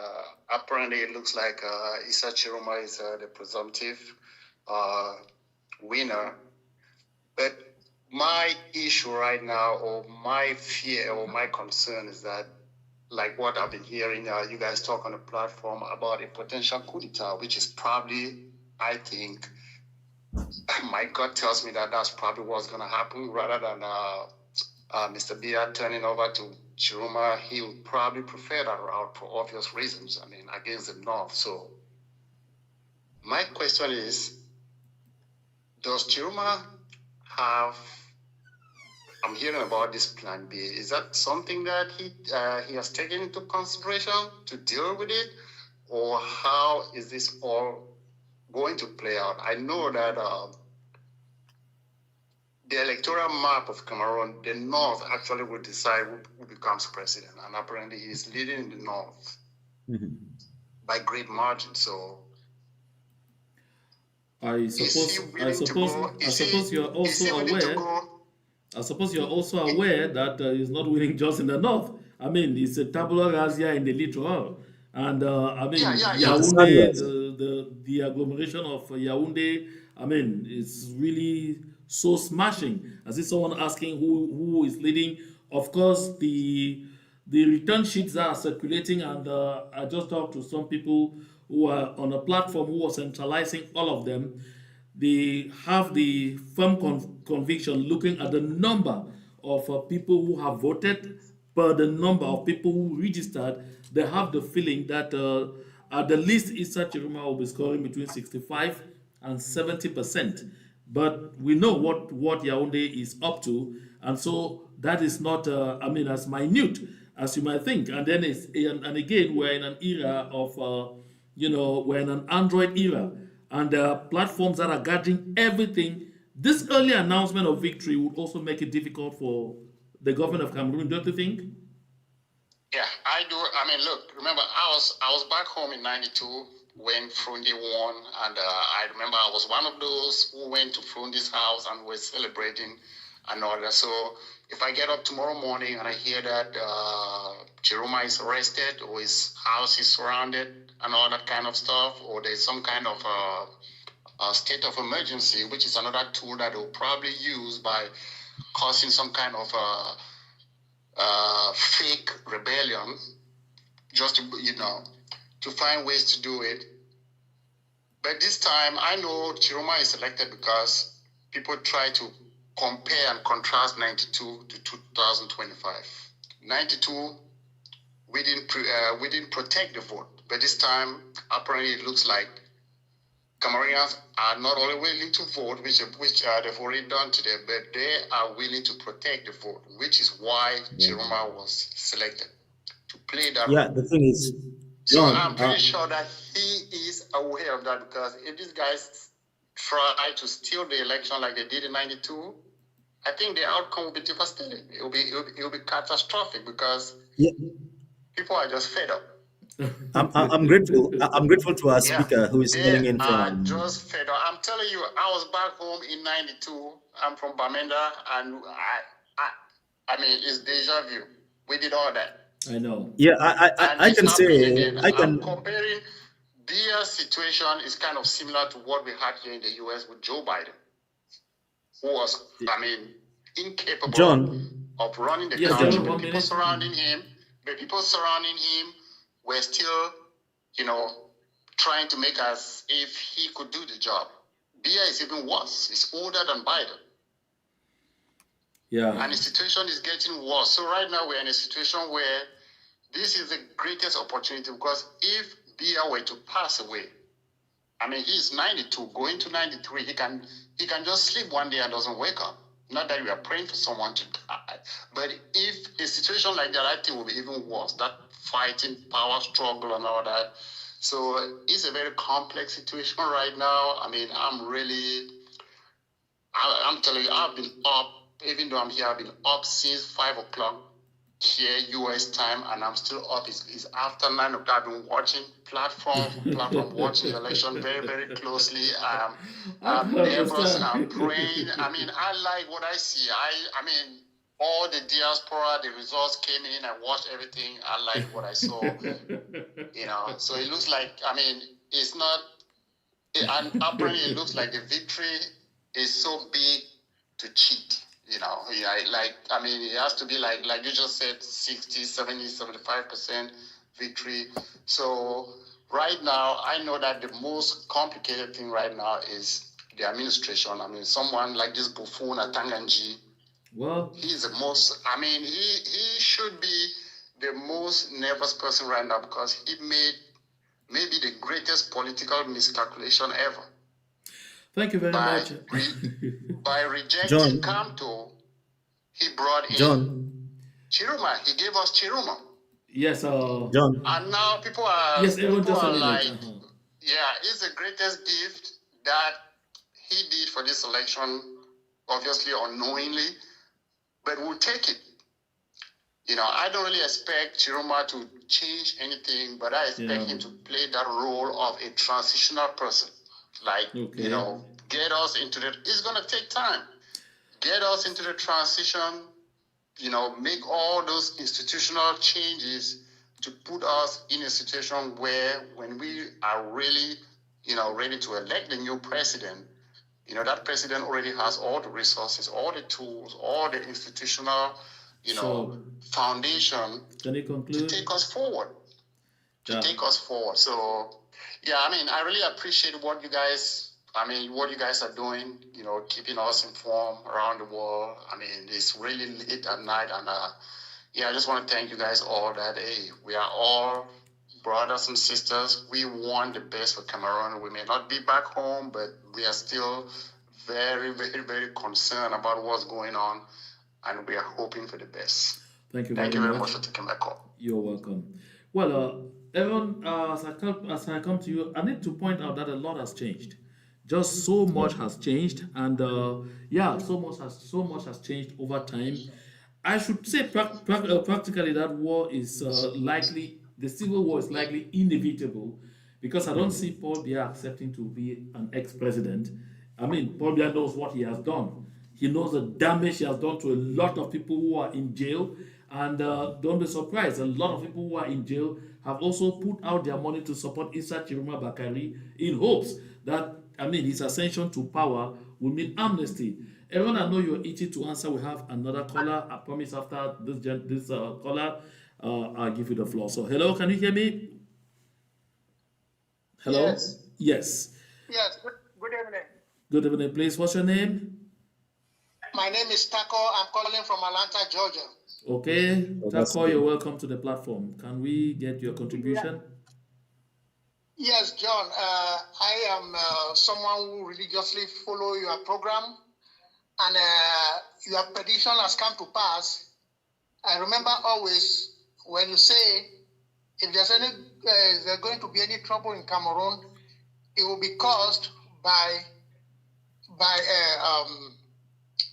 apparently it looks like Issa Tchiroma is the presumptive winner. But my issue right now, or my fear, or my concern is that, like what I've been hearing you guys talk on the platform about a potential coup d'etat, which is probably, I think, my gut tells me that that's probably what's going to happen rather than Mr. Bia turning over to Tchiroma. He would probably prefer that route for obvious reasons, I mean, against the North. So my question is, does Tchiroma have, I'm hearing about this plan B, is that something that he has taken into consideration to deal with it? Or how is this all going to play out? I know that the electoral map of Cameroon, the North actually will decide who becomes president. And apparently he's leading in the North by great margin. So I suppose you're also aware. I suppose you're also aware that he's not winning just in the north. I mean, it's a tabula rasa in the littoral. And I mean, Yaoundé, the agglomeration of Yaoundé, I mean, it's really so smashing. As if someone asking who is leading. Of course, the return sheets are circulating, and I just talked to some people who are on a platform who are centralizing all of them. They have the firm conviction looking at the number of people who have voted per the number of people who registered. They have the feeling that at the least Issa Tchiroma will be scoring between 65 and 70%. But we know what Yaoundé is up to, and so that is not, I mean, as minute as you might think. And then and again, we're in an era of, we're in an Android era, and there are platforms that are gathering everything. This early announcement of victory would also make it difficult for the government of Cameroon, don't you think? Yeah, I do. I mean, look, remember, I was back home in '92 when Frundi won, and I remember I was one of those who went to Frundi's house and were celebrating and all that. So if I get up tomorrow morning and I hear that Tchiroma is arrested or his house is surrounded and all that kind of stuff, or there's some kind of state of emergency, which is another tool that they'll probably use by causing some kind of fake rebellion, just to find ways to do it. But this time, I know Tchiroma is elected because people try to compare and contrast 92 to 2025. 92, we didn't protect the vote, but this time, apparently, it looks like Cameroonians are not only willing to vote, which they've already done today, but they are willing to protect the vote, which is why Tchiroma was selected to play that role. The thing is, John, so I'm pretty sure that he is aware of that, because if these guys try to steal the election like they did in '92, I think the outcome will be devastating. It will be catastrophic, because people are just fed up. I'm grateful. I'm grateful to our speaker who is calling in from. Just fed up. I'm telling you, I was back home in '92. I'm from Bamenda, and I mean, it's deja vu. We did all that. I know. Yeah, I can say I can. I'm comparing Bia's situation is kind of similar to what we had here in the U.S. with Joe Biden, who was, I mean, incapable John, of running the Yes, country. General, The 1 people minute. surrounding him, the people surrounding him were still, trying to make as if he could do the job. Bia is even worse. He's older than Biden. Yeah. And the situation is getting worse. So right now we're in a situation where this is the greatest opportunity, because if Bia were to pass away, I mean, he's 92, going to 93. He can just sleep one day and doesn't wake up. Not that we are praying for someone to die, but if a situation like that, I think will be even worse. That fighting, power struggle, and all that. So it's a very complex situation right now. I mean, I'm telling you, I've been up, even though I'm here, I've been up since 5 o'clock here, US time, and I'm still up. It's after 9 o'clock. I've been watching platform, watching the election very, very closely. I'm nervous, I'm praying. I mean, I like what I see. I mean, all the diaspora, the results came in, I watched everything. I like what I saw, So it looks like, I mean, it's not, and apparently it looks like the victory is so big to cheat. I mean, it has to be like you just said, 60, 70, 75% victory. So right now, I know that the most complicated thing right now is the administration. I mean, someone like this buffoon Atanganji, Well, he's the most, I mean, he should be the most nervous person right now, because he made maybe the greatest political miscalculation ever. Thank you very much. By rejecting John. Kamto, he brought in Tchiroma. He gave us Tchiroma. Yes, John. And now people are, yes, everyone just a minute. like, yeah, it's the greatest gift that he did for this election, obviously unknowingly, but we'll take it. I don't really expect Tchiroma to change anything, but I expect him to play that role of a transitional person. Like, get us into it's going to take time. Get us into the transition, make all those institutional changes to put us in a situation where when we are really, ready to elect the new president, that president already has all the resources, all the tools, all the institutional, foundation to take us forward. Take us forward. So, yeah, I mean, I really appreciate what you guys are doing, keeping us informed around the world. I mean, it's really late at night, and I just want to thank you guys all that, hey, we are all brothers and sisters. We want the best for Cameroon. We may not be back home, but we are still very, very, very concerned about what's going on, and we are hoping for the best. Thank you very much for taking my call. You're welcome. Well, everyone, as I come to you, I need to point out that a lot has changed. Just so much has changed, and so much has changed over time. I should say practically that war is likely, the civil war is likely inevitable, because I don't see Paul Biya accepting to be an ex-president. I mean, Paul Biya knows what he has done. He knows the damage he has done to a lot of people who are in jail. And don't be surprised, a lot of people who are in jail have also put out their money to support Issa Tchiroma Bakari in hopes that, his ascension to power will mean amnesty. Everyone, I know you're itchy to answer. We have another caller. I promise after this caller, I'll give you the floor. So, hello, can you hear me? Hello? Yes. Yes. Yes, good evening. Good evening, please. What's your name? My name is Taco. I'm calling from Atlanta, Georgia. Okay, Taco, you're welcome to the platform. Can we get your contribution? Yes, John. I am someone who religiously follow your program, and your prediction has come to pass. I remember always when you say if there's going to be any trouble in Cameroon, it will be caused by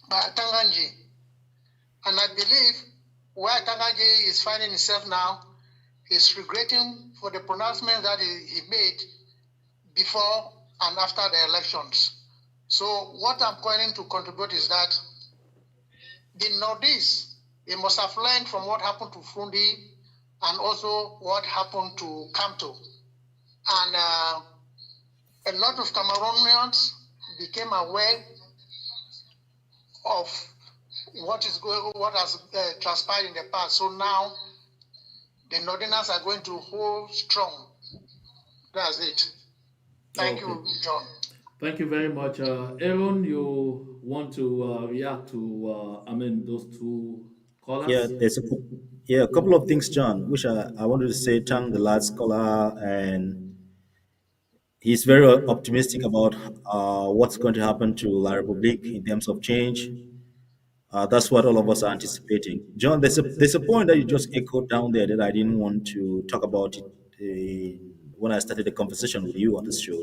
Tanganji. And I believe where Tanganji is finding himself now, he's regretting for the pronouncement that he made before and after the elections. So what I'm going to contribute is that the Northeast, they must have learned from what happened to Fundi and also what happened to Kamto. And a lot of Cameroonians became aware of what has transpired in the past. So now the Northerners are going to hold strong. That's it. Thank you, John. Thank you very much. Aaron, you want to react to, those two Yeah, callers? a couple of things, John, which I wanted to say. Thank the lad scholar, and he's very optimistic about what's going to happen to La Republique in terms of change. That's what all of us are anticipating. John, there's a point that you just echoed down there that I didn't want to talk about it when I started the conversation with you on this show,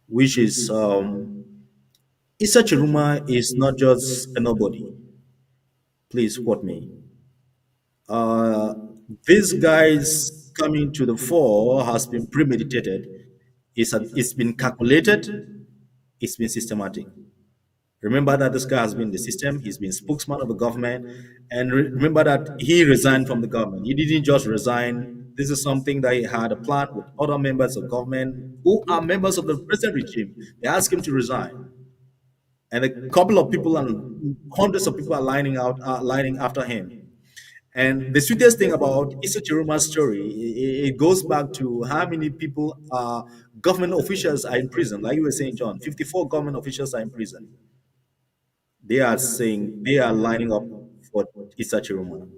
which is Issa Chiruma is not just a nobody. Please quote me. Uh, this guy's coming to the fore has been premeditated. It's been calculated. It's been systematic. Remember that this guy has been in the system. He's been spokesman of the government, and remember that he resigned from the government. He didn't just resign. This is something that he had a plan with other members of government who are members of the present regime. They asked him to resign, and a couple of people and hundreds of people are lining after him. And the sweetest thing about Issa Chiruma's story, it goes back to how many people government officials are in prison. Like you were saying, John, 54 government officials are in prison. They are saying they are lining up for Issa Chiruma.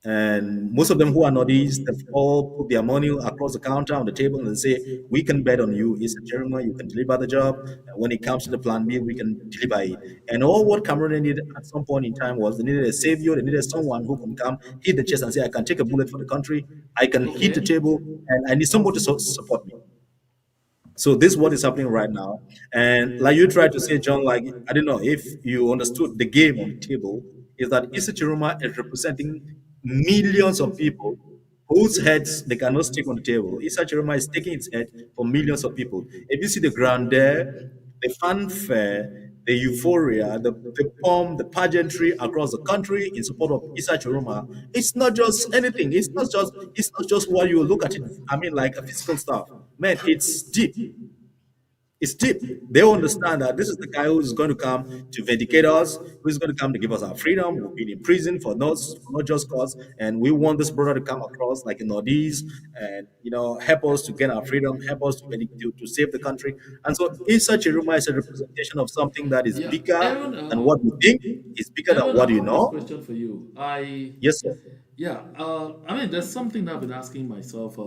And most of them who are Nordis, they've all put their money across the counter on the table and say, we can bet on you, Issa Chiruma, you can deliver the job. And when it comes to the plan B, we can deliver it. And all what Cameroon needed at some point in time was they needed a savior, they needed someone who can come, hit the chest and say, I can take a bullet for the country, I can hit the table, and I need somebody to support me. So this is what is happening right now. And like you tried to say, John, like, I don't know if you understood the game on the table, is that Issa Chiroma is representing millions of people whose heads they cannot stick on the table. Issa Chiroma is taking its head for millions of people. If you see the grandeur, the fanfare, the euphoria, the pomp, the pageantry across the country in support of Issa Chiroma, it's not just anything. It's not just what you look at it. I mean, like a physical stuff. Man, it's deep. It's deep. They understand that this is the guy who is going to come to vindicate us, who is going to come to give us our freedom. We've been in prison for not just cause, and we want this brother to come across like a Nordies and help us to get our freedom, help us to save the country. And so, Issa Chiruma is a representation of something that is Yeah, bigger Aaron. than what you think, is bigger than Aaron, what I you have this know. question for you. Yes, sir. Yeah, there's something I've been asking myself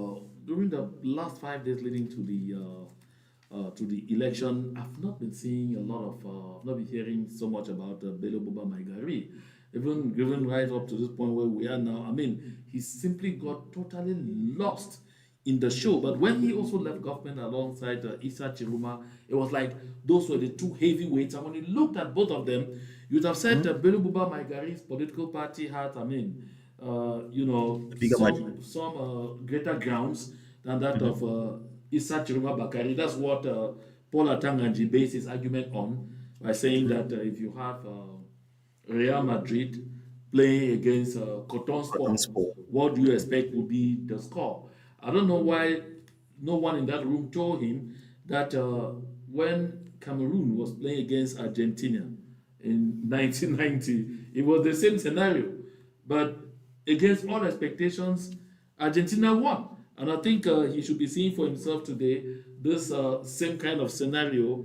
during the last 5 days leading to the election. I've not been seeing a lot of, I've not been hearing so much about Bello Boba Maigari. Even right up to this point where we are now, he simply got totally lost in the show. But when he also left government alongside Issa Chiruma, it was like those were the two heavyweights. And when you looked at both of them, you'd have said Bello Boba Maigari's political party had, Bigger margin. some greater grounds than that of Issa Chiruma Bakari. That's what Paul Atanganji based his argument on by saying that if you have Real Madrid playing against Cotton Sport, Sport. what do you expect will be the score? I don't know why no one in that room told him that when Cameroon was playing against Argentina in 1990, it was the same scenario. But against all expectations, Argentina won. And I think he should be seeing for himself today this same kind of scenario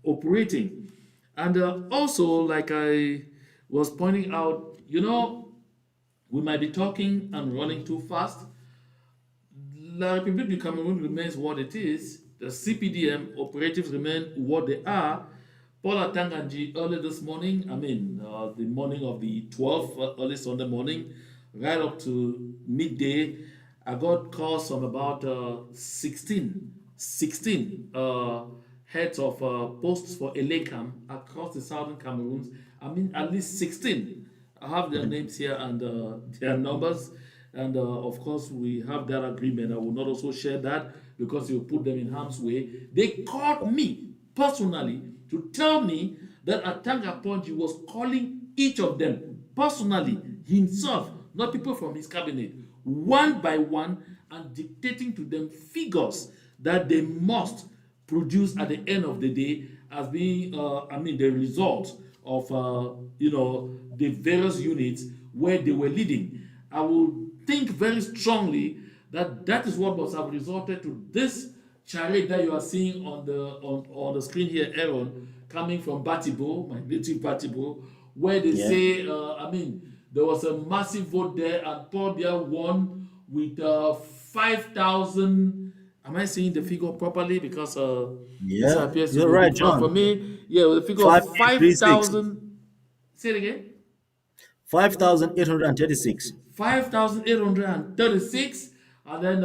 operating. And also, like I was pointing out, we might be talking and running too fast. La République du Cameroon remains what it is. The CPDM operatives remain what they are. Paul Atanganji early this morning, the morning of the 12th, early Sunday morning, right up to midday, I got calls from about 16 heads of posts for Elecam across the southern Cameroons. At least 16. I have their names here and their numbers. And of course, we have that agreement. I will not also share that because you put them in harm's way. They called me personally to tell me that Atanga Ponji was calling each of them personally, himself, not people from his cabinet, one by one, and dictating to them figures that they must produce at the end of the day as being, the result of the various units where they were leading. I will think very strongly that that is what must have resulted to this charade that you are seeing on the screen here, Aaron, coming from Batibo, my native Batibo, where they Yeah. say, there was a massive vote there, and Paul Biya won with 5,000. Am I saying the figure properly? Because this Yeah. appears to You're be a right, bit far for John. me. Yeah, with a figure of 5836. 5,000. Say it again. 5836. 5,836, and then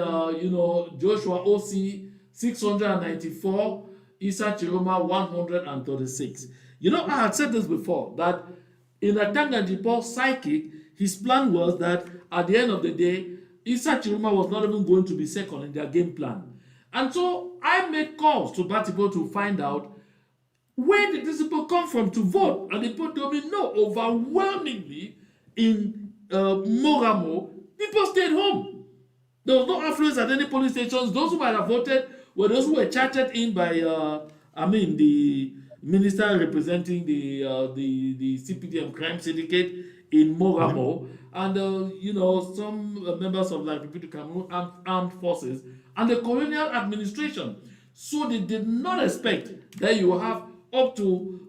Joshua OC 694, Issa Tchiroma 136. I had said this before that in a Tanganjipo psychic, his plan was that at the end of the day, Issa Tchiroma was not even going to be second in their game plan. And so I made calls to Batipo to find out where did these people come from to vote? And the people told me no, overwhelmingly in Moramo, people stayed home. There was no affluence at any polling stations. Those who might have voted were those who were chartered in by, the minister representing the CPDM crime syndicate in Moramo, and some members of like the Cameroon armed forces and the colonial administration. So they did not expect that you will have up to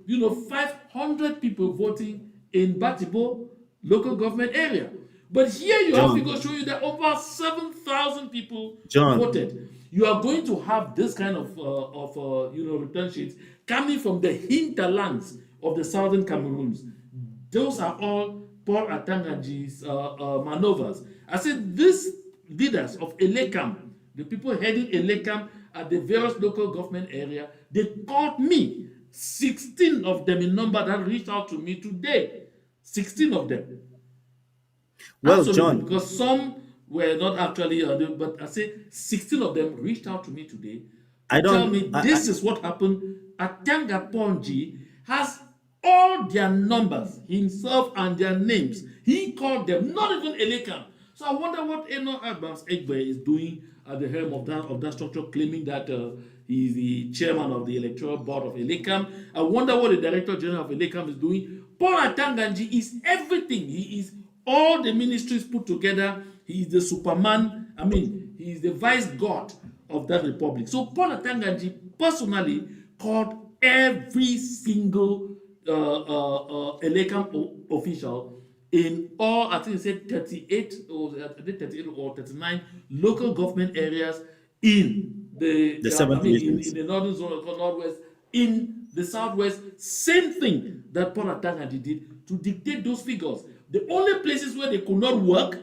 500 people voting in Batibo local government area. But here you have John. figures showing you that over 7,000 people John. voted. You are going to have this kind of return sheets coming from the hinterlands of the southern Cameroons. Those are all Paul Atangaji's maneuvers. I said these leaders of Elekam, the people heading Elekam at the various local government area, they called me. 16 of them in number that reached out to me today. 16 of them. Well, Absolutely, John, because some were not actually, but I say 16 of them reached out to me today I to tell don't. me this is what happened. Atanga Ponji has all their numbers, himself and their names. He called them, not even Elekam. So I wonder what Eno Adams Egbe is doing at the helm of that structure, claiming that he is the chairman of the electoral board of Elekam. I wonder what the director general of Elekam is doing. Paul Atanganji is everything. He is all the ministries put together. He is the Superman. I mean, he is the vice god of that republic. So Paul Atanganji personally called every single Elekam official in all, I think he said 38 or 38 or 39 local government areas in The seven in regions. the northern zone of northwest, in the southwest, same thing that Paul Atangadi did to dictate those figures. The only places where they could not work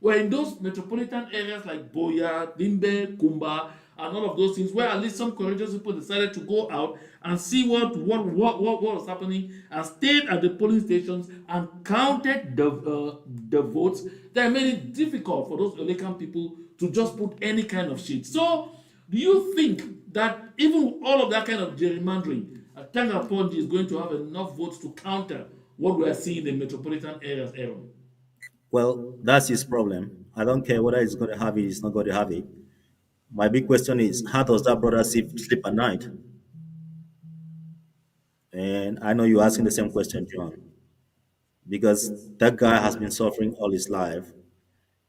were in those metropolitan areas like Boya, Limbe, Kumba, and all of those things, where at least some courageous people decided to go out and see what was happening, and stayed at the polling stations and counted the votes. That made it difficult for those Olekan people to just put any kind of shit. So, do you think that even with all of that kind of gerrymandering, Tanga Ponji is going to have enough votes to counter what we are seeing in the metropolitan areas, Aaron? Well, that's his problem. I don't care whether he's going to have it, he's not going to have it. My big question is, how does that brother sleep at night? And I know you're asking the same question, John, because that guy has been suffering all his life.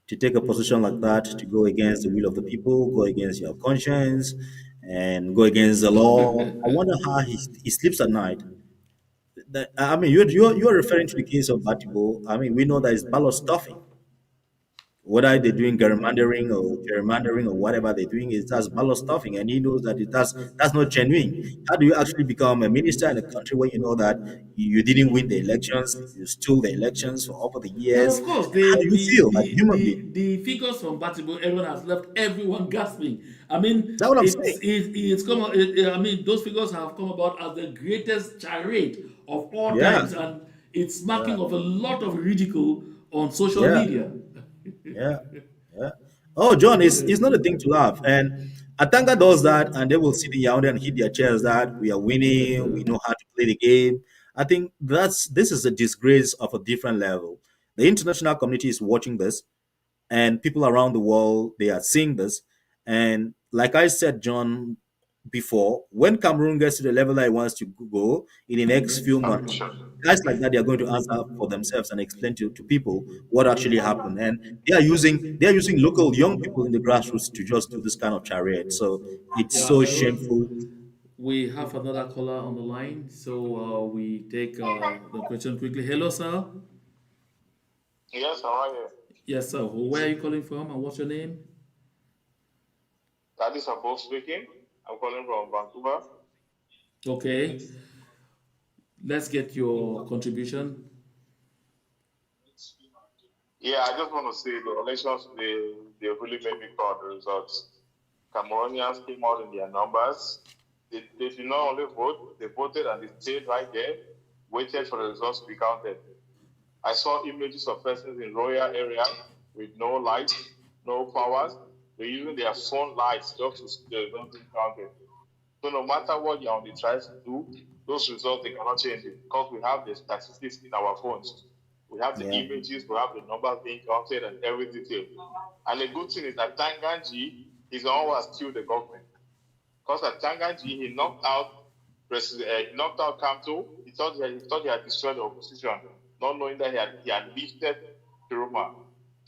To take a position like that, to go against the will of the people, go against your conscience, and go against the law, I wonder how he sleeps at night. I mean, you're referring to the case of Batibo. I mean, we know that it's ballot stuffing. Whether they're doing gerrymandering or whatever they're doing, is that's ballot stuffing, and he knows that that's not genuine. How do you actually become a minister in a country where you know that you didn't win the elections, you stole the elections for over the And years? of course, How do you feel like a human being? the figures from Batibo, everyone has left everyone gasping. I mean, That's what I'm saying. it's come. I mean, those figures have come about as the greatest charade of all Yeah, times, and it's yeah, marking of a lot of ridicule on social yeah. media. Yeah, yeah. Oh, John, it's not a thing to laugh. And Atanga does that, and they will sit in Yaoundé and hit their chairs that we are winning, we know how to play the game. I think this is a disgrace of a different level. The international community is watching this, and people around the world they are seeing this. And like I said, John, before. When Cameroon gets to the level that it wants to go in the next few months, guys like that, they are going to answer for themselves and explain to people what actually happened. And they are using local young people in the grassroots to just do this kind of chariot. So it's Yeah, so shameful. Aaron, we have another caller on the line, so we take the question quickly. Hello, sir. Yes, how are you? Yes, sir. Where are you calling from, and what's your name? That is above speaking. I'm calling from Vancouver. Okay, let's get your contribution. Yeah, I just want to say the elections, they really made me proud of the results. Cameroonians came out in their numbers. They did not only vote, they voted and they stayed right there, waited for the results to be counted. I saw images of persons in rural areas with no lights, no powers. They're using their phone lights just to see the results being counted. So no matter what Yaoundé tries to do, those results they cannot change it because we have the statistics in our phones. We have the Yeah. images, we have the numbers being counted and every detail. And the good thing is that Tanganji is the one who has killed the government. Because at Tanganji, he knocked out Kamto. He thought he had destroyed the opposition, not knowing that he had lifted Tchiroma.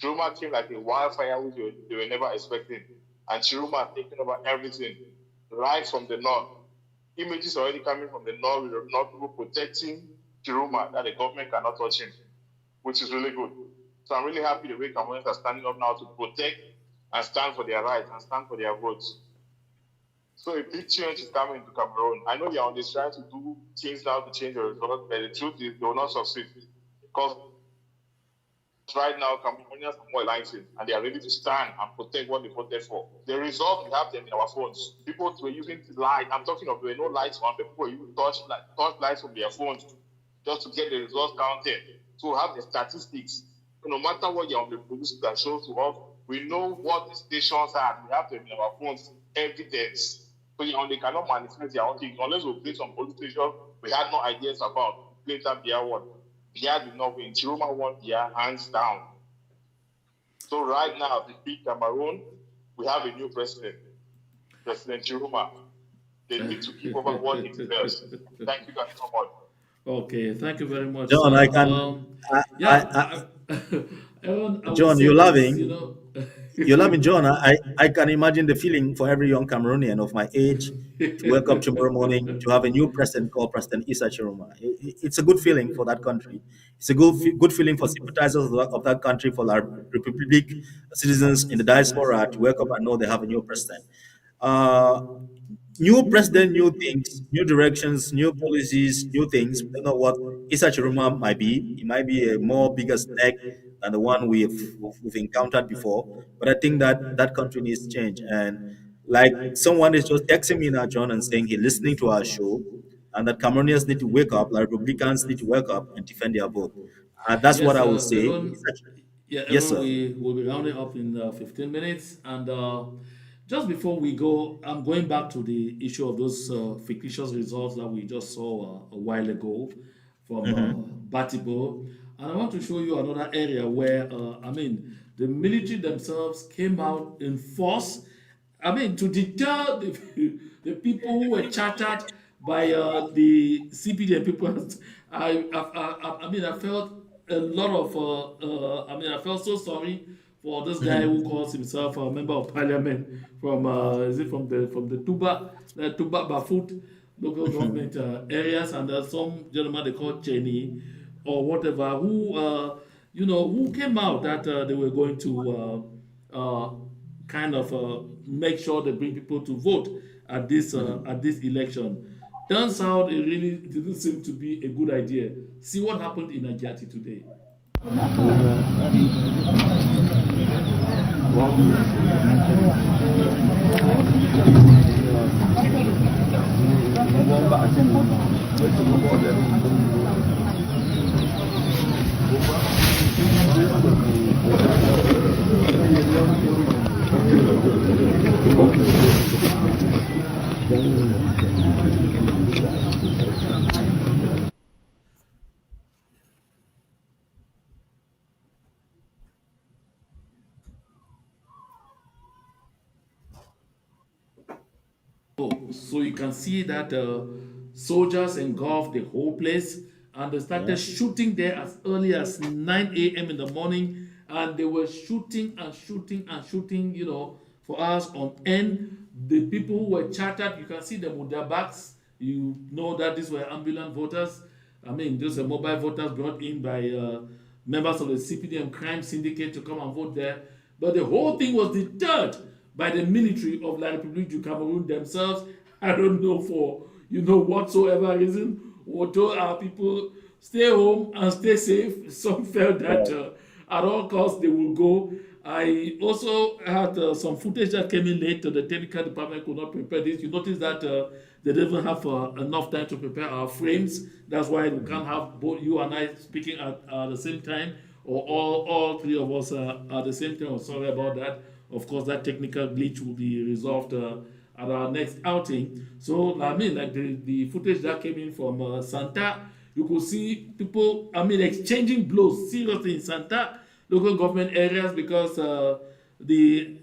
Tchiroma came like a wildfire which they were never expecting. And Tchiroma had taken over everything, right from the north. Images already coming from the north with the north people protecting Tchiroma that the government cannot touch him, which is really good. So I'm really happy the way Cameroonians are standing up now to protect and stand for their rights and stand for their votes. So a big change is coming to Cameroon. I know they are on this trying to do things now to change the result, but the truth is they will not succeed. Because right now Cameroonians are more enlightened and they are ready to stand and protect what they voted for. The result we have them in our phones. People were using light. I'm talking of there were no lights on, but people were using touch lights from their phones just to get the results counted. So we have the statistics. So no matter what you're on the producer that shows to us, we know what the stations are. We have them in our phones, evidence. So they cannot manipulate their own things. Unless we play some police station we had no ideas about. Later, Bia won. Bia did not win. Chiroma won Bia hands down. So right now, to beat Cameroon, we have a new president, President Chiroma. They need to keep over what he deserves. Thank you guys so much. Okay, thank you very much, John, I sir. can, Yeah, I Aaron, I will John, say you're this, loving. You're loving, John. I can imagine the feeling for every young Cameroonian of my age to wake up tomorrow morning to have a new president called President Issa Tchiroma. It's a good feeling for that country. It's a good feeling for sympathizers of that country, for our Republic citizens in the diaspora to wake up and know they have a new president. Uh, New president, new things, new directions, new policies, new things. We don't know what Issa Chiruma might be. It might be a more bigger snake than the one we've encountered before. But I think that that country needs change. And like someone is just texting me now, John, and saying he's listening to our show, and that Cameroonians need to wake up, like Republicans need to wake up and defend their vote. That's what Yes, I will say. Aaron. Yeah, Yes, Aaron, sir. we will be rounding up in 15 minutes. And just before we go, I'm going back to the issue of those fictitious results that we just saw a while ago from Hmm. Batibo. And I want to show you another area where, the military themselves came out in force. To deter the people who were chartered by the CPDM people. I felt a lot of, I felt so sorry for this guy who calls himself a member of parliament from, is it from the Tuba Bafut local government areas, and there's some gentleman they call Cheney or whatever who came out that they were going to kind of make sure they bring people to vote at this election. Turns out it really didn't seem to be a good idea. See what happened in Ajati today. Oh, so you can see that soldiers engulfed the whole place and they started Yeah. shooting there as early as 9 a.m. in the morning. And they were shooting and shooting and shooting, for hours on end. The people who were chartered, you can see them with their backs. You know that these were ambulant voters. I mean, those are mobile voters brought in by members of the CPDM crime syndicate to come and vote there. But the whole thing was deterred by the military of La République du Cameroon themselves. I don't know for whatsoever reason. We told our people stay home and stay safe. Some felt that at all costs they will go. I also had some footage that came in late. The technical department could not prepare this. You notice that they didn't have enough time to prepare our frames. That's why we can't have both you and I speaking at the same time, or all three of us at the same time. I'm sorry about that. Of course, that technical glitch will be resolved at our next outing. So, I mean, like the footage that came in from Santa, you could see people, I mean, exchanging blows seriously in Santa local government areas because the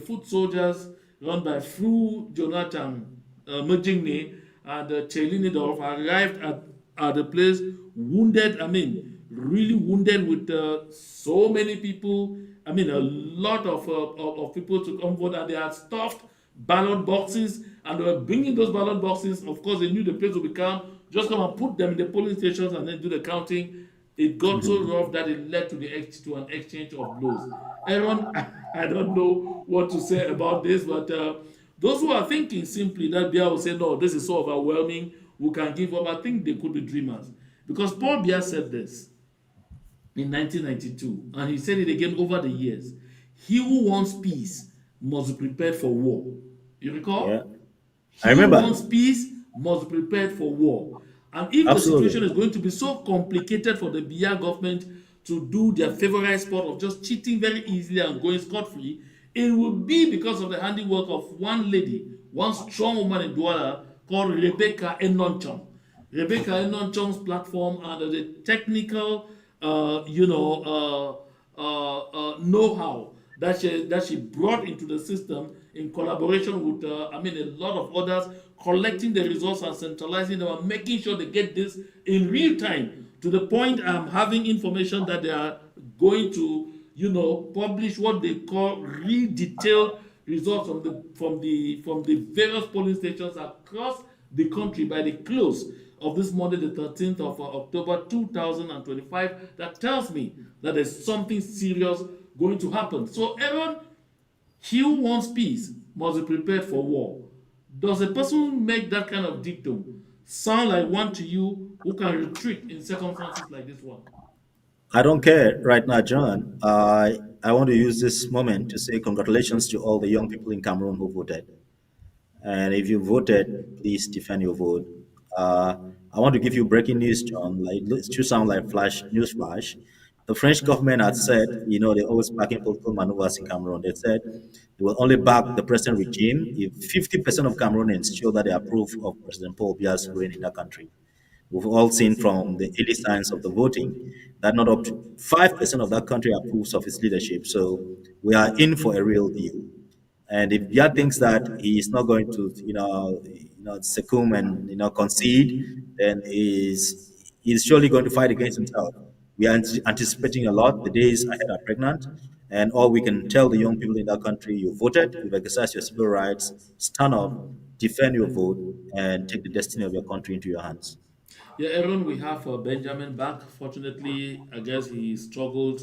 foot soldiers run by Fru Jonathan Mujingni and Chelinidorf arrived at the place wounded, I mean, really wounded with so many people. I mean, a lot of people to come forward and they had stuffed ballot boxes and they were bringing those ballot boxes. Of course, they knew the place would be calm. Just come and put them in the polling stations and then do the counting. It got so rough that it led to an exchange of blows. Aaron, I don't know what to say about this, but those who are thinking simply that Bia will say, no, this is so overwhelming, we can give up, I think they could be dreamers. Because Paul Bia said this in 1992, and he said it again over the years. He who wants peace must be prepared for war. You Yeah. recall? I He who remember. wants peace must be prepared for war. And if the Absolutely. situation is going to be so complicated for the Biya government to do their favorite sport of just cheating very easily and going scot free, it will be because of the handiwork of one lady, one strong woman in Douala called Rebecca Enonchon. Rebecca Enonchon's platform and the technical, know-how that she brought into the system in collaboration with a lot of others, collecting the results and centralizing them and making sure they get this in real time to the point I'm having information that they are going to publish what they call real detailed results from the various polling stations across the country by the close of this Monday, the 13th of October 2025, that tells me that there's something serious going to happen. So, Aaron, he who wants peace must be prepared for war. Does a person who make that kind of dictum sound like one to you who can retreat in circumstances like this one? I don't care right now, John. I want to use this moment to say congratulations to all the young people in Cameroon who voted. And if you voted, please defend your vote. Uh, I want to give you breaking news, John. Like it should sound like flash news flash. The French government had said, they're always backing political maneuvers in Cameroon. They said they will only back the present regime if 50% of Cameroonians show that they approve of President Paul Biya's reign in that country. We've all seen from the early signs of the voting that not up to 5% of that country approves of his leadership. So we are in for a real deal. And if Biya thinks that he is not going to, succumb and concede, then he's surely going to fight against himself. We are anticipating a lot. The days ahead are pregnant, and all we can tell the young people in that country: you voted, you've exercised your civil rights. Stand up, defend your vote, and take the destiny of your country into your hands. Yeah, Aaron, we have Benjamin back. Fortunately, I guess he struggled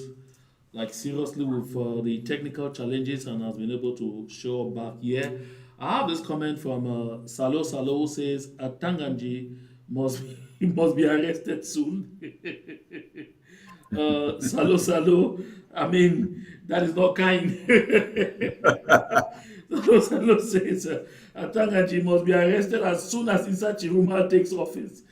like seriously with the technical challenges and has been able to show up back here. I have this comment from Salo Salo who says Tanganji must be arrested soon. Salo Salo, I mean that is not kind. Salo Salo says Tanganji must be arrested as soon as Issa Tchiroma takes office.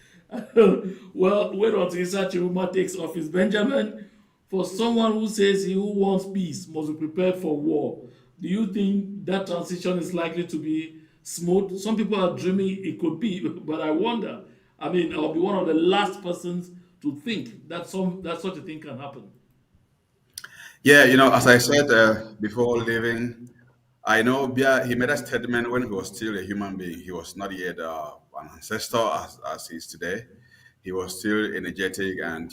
Well, wait until Issa Tchiroma takes office. Benjamin, for someone who says he who wants peace must be prepared for war, do you think that transition is likely to be smooth? Some people are dreaming it could be, but I wonder. I mean, I'll be one of the last persons to think that such a thing can happen. Yeah, as I said before leaving, I know Bia, he made a statement when he was still a human being. He was not yet an ancestor as he is today. He was still energetic and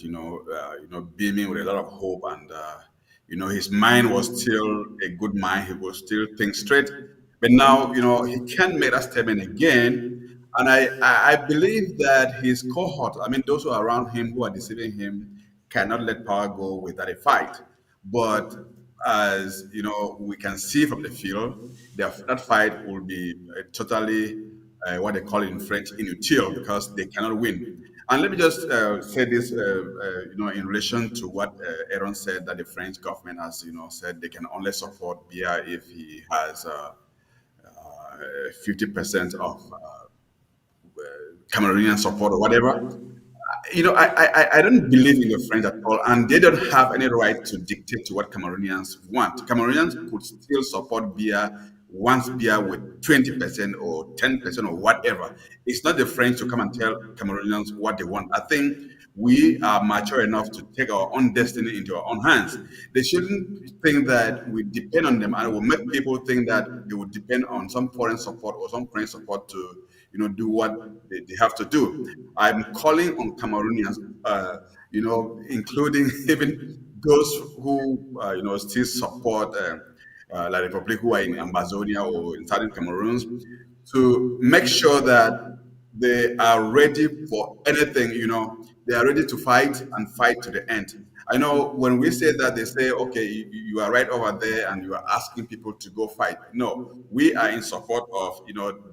beaming with a lot of hope, and his mind was still a good mind. He was still think straight. But now he can make that statement again, and I believe that his cohort, I mean those who are around him who are deceiving him, cannot let power go without a fight. But as we can see from the field, that fight will be totally what they call in French inutile because they cannot win. And let me just say this, in relation to what Aaron said, that the French government has, said they can only support Biya if he has 50% of Cameroonian support or whatever. I don't believe in the French at all, and they don't have any right to dictate to what Cameroonians want. Cameroonians could still support Biya once Biya with 20% or 10% or whatever. It's not the French to come and tell Cameroonians what they want. I think we are mature enough to take our own destiny into our own hands. They shouldn't think that we depend on them, and will make people think that they would depend on some foreign support or some French support to do what they have to do. I'm calling on Cameroonians, including even those who, still support La Republic, who are in Ambazonia or in southern Cameroon, to make sure that they are ready for anything. They are ready to fight and fight to the end. I know when we say that, they say, okay, you are right over there and you are asking people to go fight. No, we are in support of,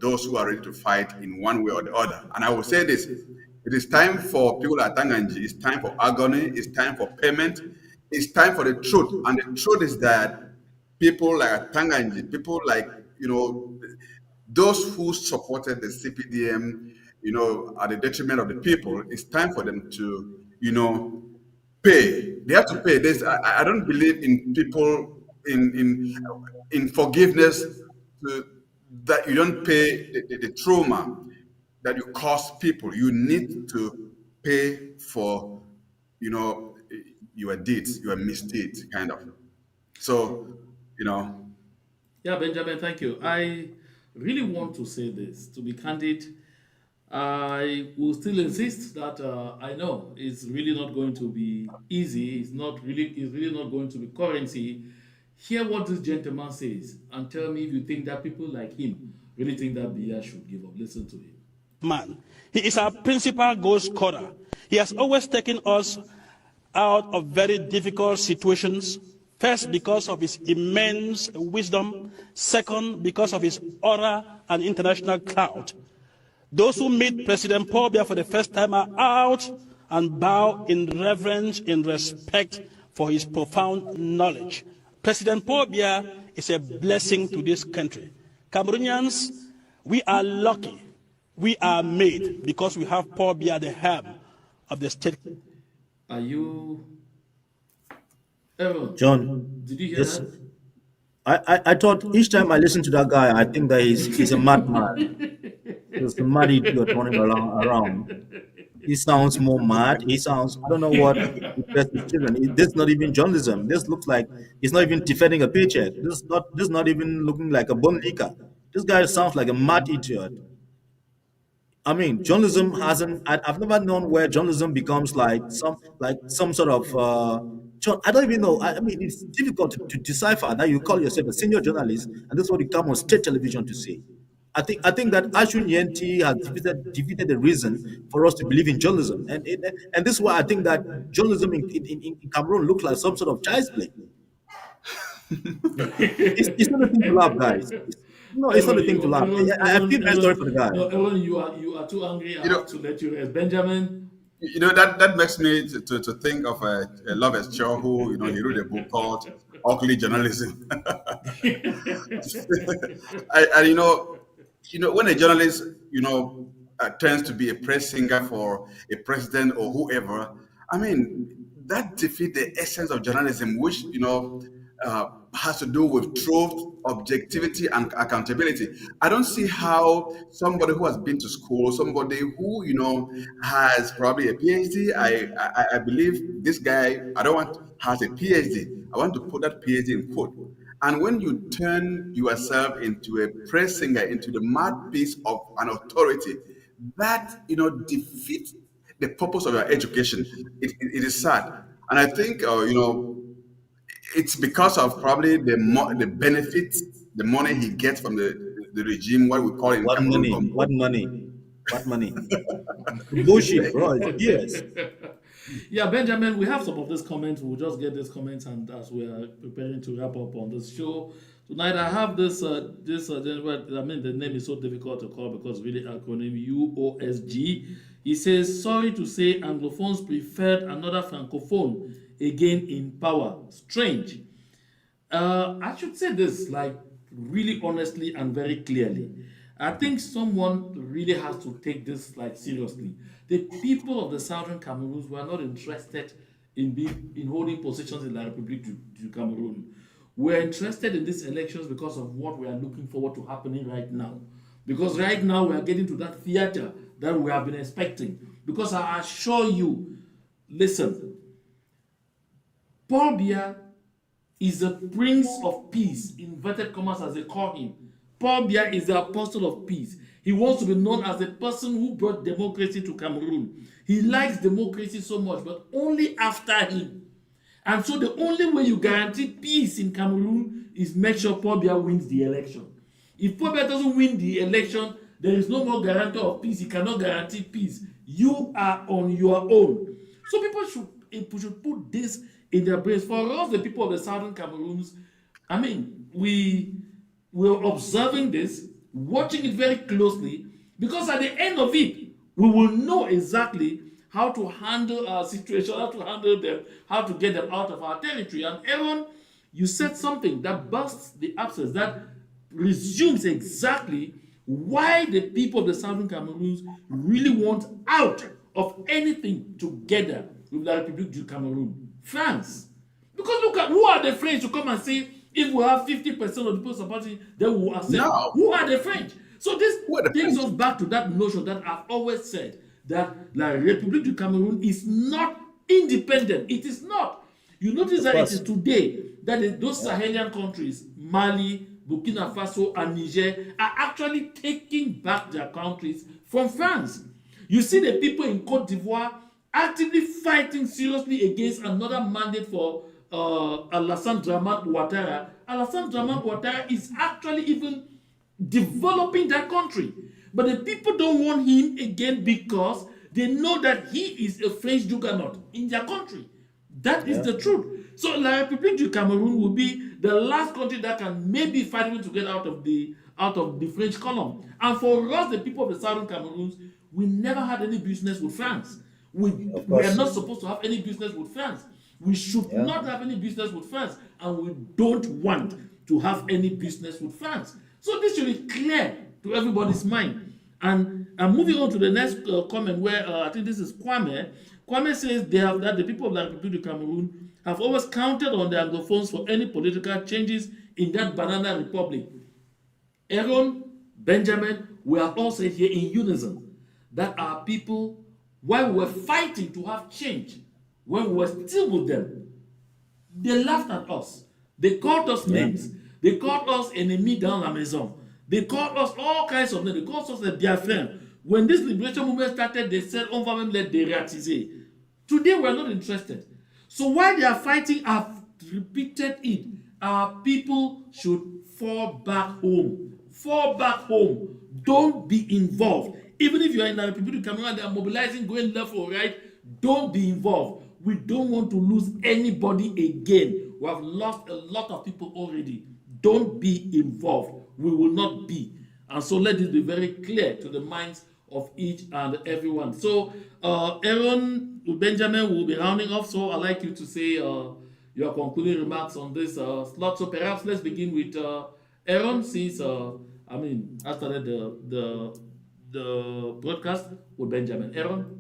those who are ready to fight in one way or the other. And I will say this, it is time for people at Tanganji, it's time for agony, it's time for payment, it's time for the truth. And the truth is that people like Tanganji, people like, those who supported the CPDM, at the detriment of the people, it's time for them to, pay. They have to pay. I don't believe in people in forgiveness that you don't pay the trauma that you cause people. You need to pay for your deeds, your misdeeds, kind of. So, Yeah, Benjamin, thank you. I really want to say this. To be candid, I will still insist that I know it's really not going to be easy. It's really not going to be currency. Hear what this gentleman says and tell me if you think that people like him really think that Biya should give up. Listen to him. Man, he is our principal goal scorer. He has always taken us out of very difficult situations. First, because of his immense wisdom. Second, because of his aura and international clout. Those who meet President Paul Biya for the first time are out and bow in reverence, in respect for his profound knowledge. President Paul Biya is a blessing to this country. Cameroonians, we are lucky. We are made because we have Paul Biya, the helm of the state. Are you... Evan, John, did you hear yes, that? I thought each time I listen to that guy, I think that he's a madman. He's a mad idiot running around. He sounds more mad. He sounds, I don't know what the best is children. This is not even journalism. This looks like he's not even defending a paycheck. This is not even looking like a bum leaker. This guy sounds like a mad idiot. I mean, journalism hasn't. I've never known where journalism becomes like some sort of. I don't even know. I mean, it's difficult to decipher that you call yourself a senior journalist, and that's what you come on state television to say. I think that Ashwin Yenti has defeated the reason for us to believe in journalism, and this is why I think that journalism in Cameroon looks like some sort of child's play. It's not a thing to laugh, guys. No, it's not a thing to laugh. I feel very sorry for the guy. No, Evan, you are too angry. I you know, have to let you rest. Benjamin, that makes me to think of a Lovett Shaw who he wrote a book called Ugly Journalism. And when a journalist turns to be a press singer for a president or whoever, I mean that defeats the essence of journalism, which has to do with truth, objectivity, and accountability. I don't see how somebody who has been to school, somebody who has probably a PhD. I believe this guy. I don't want has a PhD. I want to put that PhD in quote. And when you turn yourself into a praise singer, into the mouthpiece of an authority, that defeats the purpose of your education. It is sad, and I think it's because of probably the benefits, the money he gets from the regime, what we call in What Cameroon money? What gumbo. money? What money? Bullshit, bro. It's BS. Yeah, Benjamin, we have some of these comments. We'll just get these comments, and as we are preparing to wrap up on this show tonight, I have gentleman. I mean, the name is so difficult to call because really acronym UOSG. He says, "Sorry to say, Anglophones preferred another francophone again in power. Strange." I should say this like really honestly and very clearly. I think someone really has to take this like seriously. The people of the southern Cameroons were not interested in holding positions in La République du Cameroon. We're interested in these elections because of what we are looking forward to happening right now. Because right now we are getting to that theater that we have been expecting. Because I assure you, listen, Paul Biya is the Prince of Peace, inverted commas as they call him. Paul Biya is the Apostle of Peace. He wants to be known as the person who brought democracy to Cameroon. He likes democracy so much, but only after him. And so the only way you guarantee peace in Cameroon is make sure Paul Biya wins the election. If Paul Biya doesn't win the election, there is no more guarantee of peace. He cannot guarantee peace. You are on your own. So people should put this in their brains. For us, the people of the southern Cameroons, I mean, we were observing this, watching it very closely, because at the end of it, we will know exactly how to handle our situation, how to handle them, how to get them out of our territory. And Aaron, you said something that bursts the abscess, that resumes exactly why the people of the southern Cameroons really want out of anything together with La République du Cameroon. France. Because look at who are the French to come and say if we have 50% of the people supporting, then we will accept. No. Who are the French? So this takes French? us back to that notion that I've always said that La République du Cameroon is not independent. It is not. You notice that it is today that those Sahelian countries, Mali, Burkina Faso, and Niger, are actually taking back their countries from France. You see the people in Cote d'Ivoire actively fighting seriously against another mandate for Alassane Dramane Ouattara. Alassane Dramane Ouattara is actually even developing that country. But the people don't want him again because they know that he is a French juggernaut in their country. That is the truth. So La République du Cameroon will be the last country that can maybe fight him to get out of the French column. And for us, the people of the southern Cameroons, we never had any business with France. We are not supposed to have any business with France. We should not have any business with France, and we don't want to have any business with France. So this should be clear to everybody's mind. And I'm moving on to the next comment where I think this is Kwame. Kwame says that the people of the Republic of Cameroon have always counted on the Anglophones for any political changes in that banana republic. Aaron, Benjamin, we are all saying here in unison that our people, while we were fighting to have change, when we were still with them, they laughed at us. They called us names. They called us ennemis dans la maison. They called us all kinds of names. They called us the Biafran. When this liberation movement started, they said, on va même les déraciser. Today, we are not interested. So while they are fighting, I've repeated it. Our people should fall back home. Fall back home. Don't be involved. Even if you are in the Republic of Cameroon and they are mobilizing, going left or right, don't be involved. We don't want to lose anybody again. We have lost a lot of people already. Don't be involved. We will not be. And so let this be very clear to the minds of each and everyone. So Aaron, Benjamin will be rounding off. So I'd like you to say your concluding remarks on this slot. So perhaps let's begin with Aaron, since I started the broadcast with Benjamin. Aaron?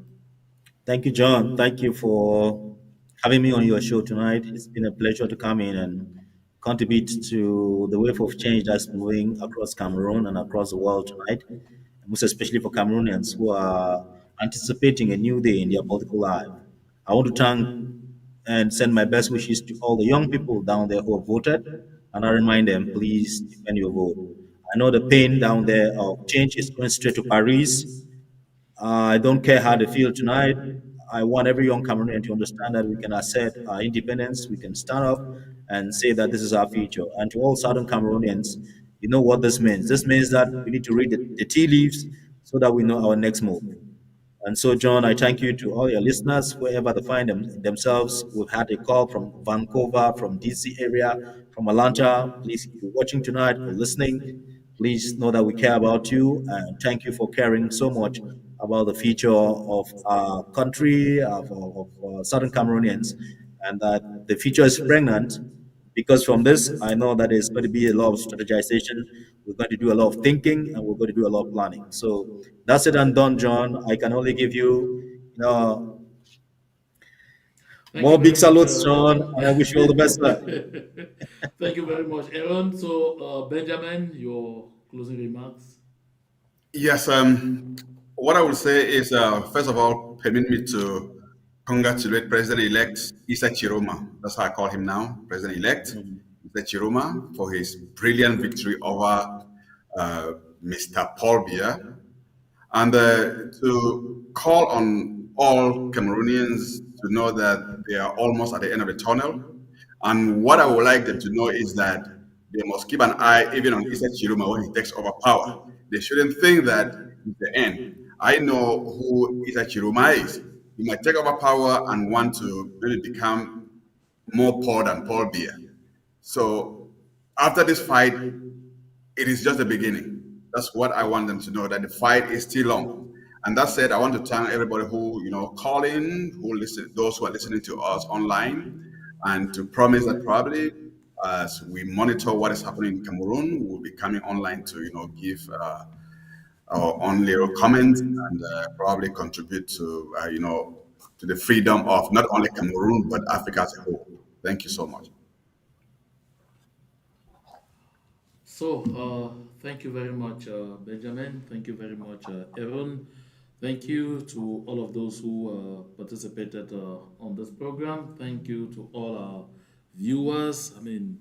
Thank you, John. Thank you for having me on your show tonight. It's been a pleasure to come in and contribute to the wave of change that's moving across Cameroon and across the world tonight, most especially for Cameroonians who are anticipating a new day in their political life. I want to thank and send my best wishes to all the young people down there who have voted. And I remind them, please defend your vote. I know the pain down there of change is going straight to Paris. I don't care how they feel tonight. I want every young Cameroonian to understand that we can assert our independence. We can stand up and say that this is our future. And to all Southern Cameroonians, you know what this means. This means that we need to read the tea leaves so that we know our next move. And so, John, I thank you to all your listeners, wherever they find themselves. We've had a call from Vancouver, from DC area, from Atlanta. Please, if you're watching tonight or listening, please know that we care about you and thank you for caring so much about the future of our country, of Southern Cameroonians, and that the future is pregnant because from this, I know that there's going to be a lot of strategization. We're going to do a lot of thinking and we're going to do a lot of planning. So that's it and done, John. I can only give you, you know, Thank you more very big much, salutes, John, and I wish you all the best, sir. Thank you very much, Aaron. So, Benjamin, your closing remarks. Yes, what I would say is, first of all, permit me to congratulate President-elect Issa Tchiroma. That's how I call him now, President-elect Issa Tchiroma, for his brilliant victory over uh, Mr. Paul Biya, and to call on all Cameroonians to know that they are almost at the end of the tunnel. And what I would like them to know is that they must keep an eye even on Issa Chiruma when he takes over power. They shouldn't think that it's the end. I know who Issa Chiruma is. He might take over power and want to really become more Paul than Paul Biya. So after this fight, it is just the beginning. That's what I want them to know, that the fight is still long. And that said, I want to thank everybody who, call in, who listen, those who are listening to us online, and to promise that probably as we monitor what is happening in Cameroon, we'll be coming online to, give our own little comments and probably contribute to, to the freedom of not only Cameroon, but Africa as a whole. Thank you so much. So, thank you very much, Benjamin. Thank you very much, Aaron. Thank you to all of those who participated on this program. Thank you to all our viewers. I mean,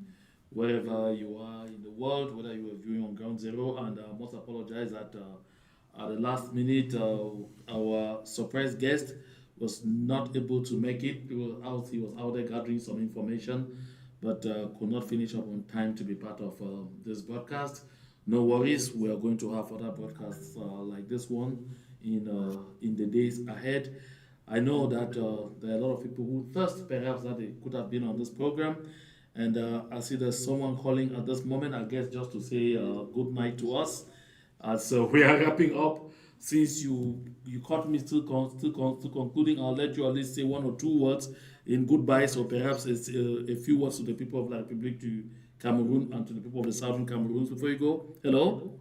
wherever you are in the world, whether you are viewing on Ground Zero, and I must apologize that at the last minute, our surprise guest was not able to make it. He was out there gathering some information, but could not finish up on time to be part of this broadcast. No worries, we are going to have other broadcasts like this one in the days ahead. I know that there are a lot of people who thought perhaps that they could have been on this program, and I see there's someone calling at this moment. I guess just to say good night to us. So we are wrapping up. Since you caught me still concluding, I'll let you at least say one or two words in goodbye. So perhaps it's a few words to the people of La République du Cameroon and to the people of the Southern Cameroons before you go. Hello.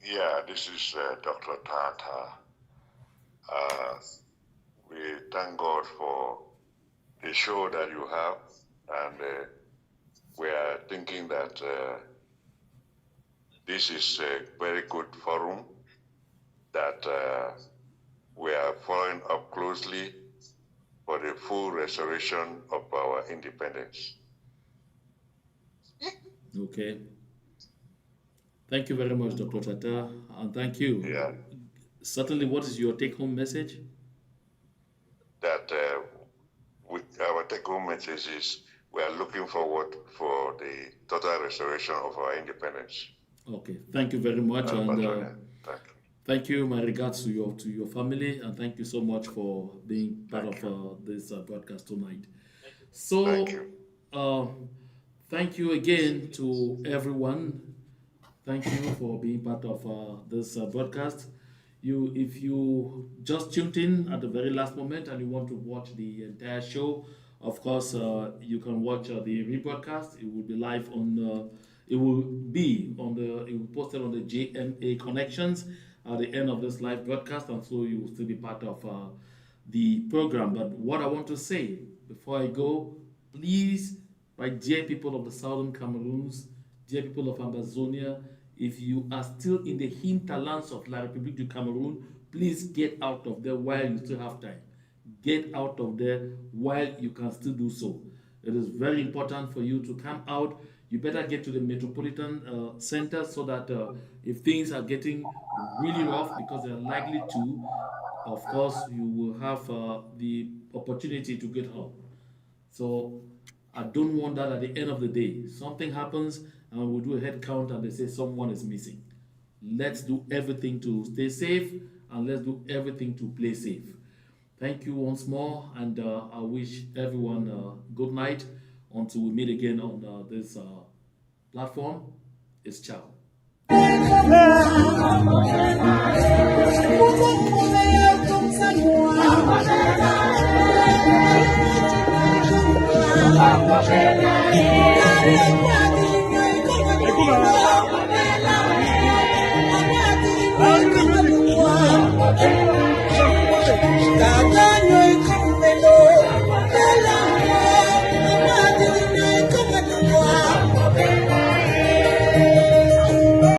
Yeah, this is Dr. Tata. We thank God for the show that you have, and we are thinking that this is a very good forum that we are following up closely for the full restoration of our independence. Okay. Thank you very much, Dr. Tata, and thank you. Yeah. Certainly, what is your take-home message? That our take-home message is we are looking forward for the total restoration of our independence. Okay, thank you very much, and thank you. My regards to your family, and thank you so much for being part of this broadcast tonight. So, thank you again to everyone. Thank you for being part of this broadcast. If you just tuned in at the very last moment and you want to watch the entire show, of course, you can watch the rebroadcast. It will be live on. It will be on the. It will be posted on the JMA Connections at the end of this live broadcast, and so you will still be part of the program. But what I want to say before I go, please, my dear people of the Southern Cameroons, dear people of Amazonia, if you are still in the hinterlands of La République du Cameroon, please get out of there while you still have time. Get out of there while you can still do so. It is very important for you to come out. You better get to the metropolitan center so that if things are getting really rough, because they are likely to, of course, you will have the opportunity to get help. So I don't want that at the end of the day. Something happens and we do a head count and they say someone is missing. Let's do everything to stay safe and let's do everything to play safe. Thank you once more, and I wish everyone good night until we meet again on this platform. It's ciao.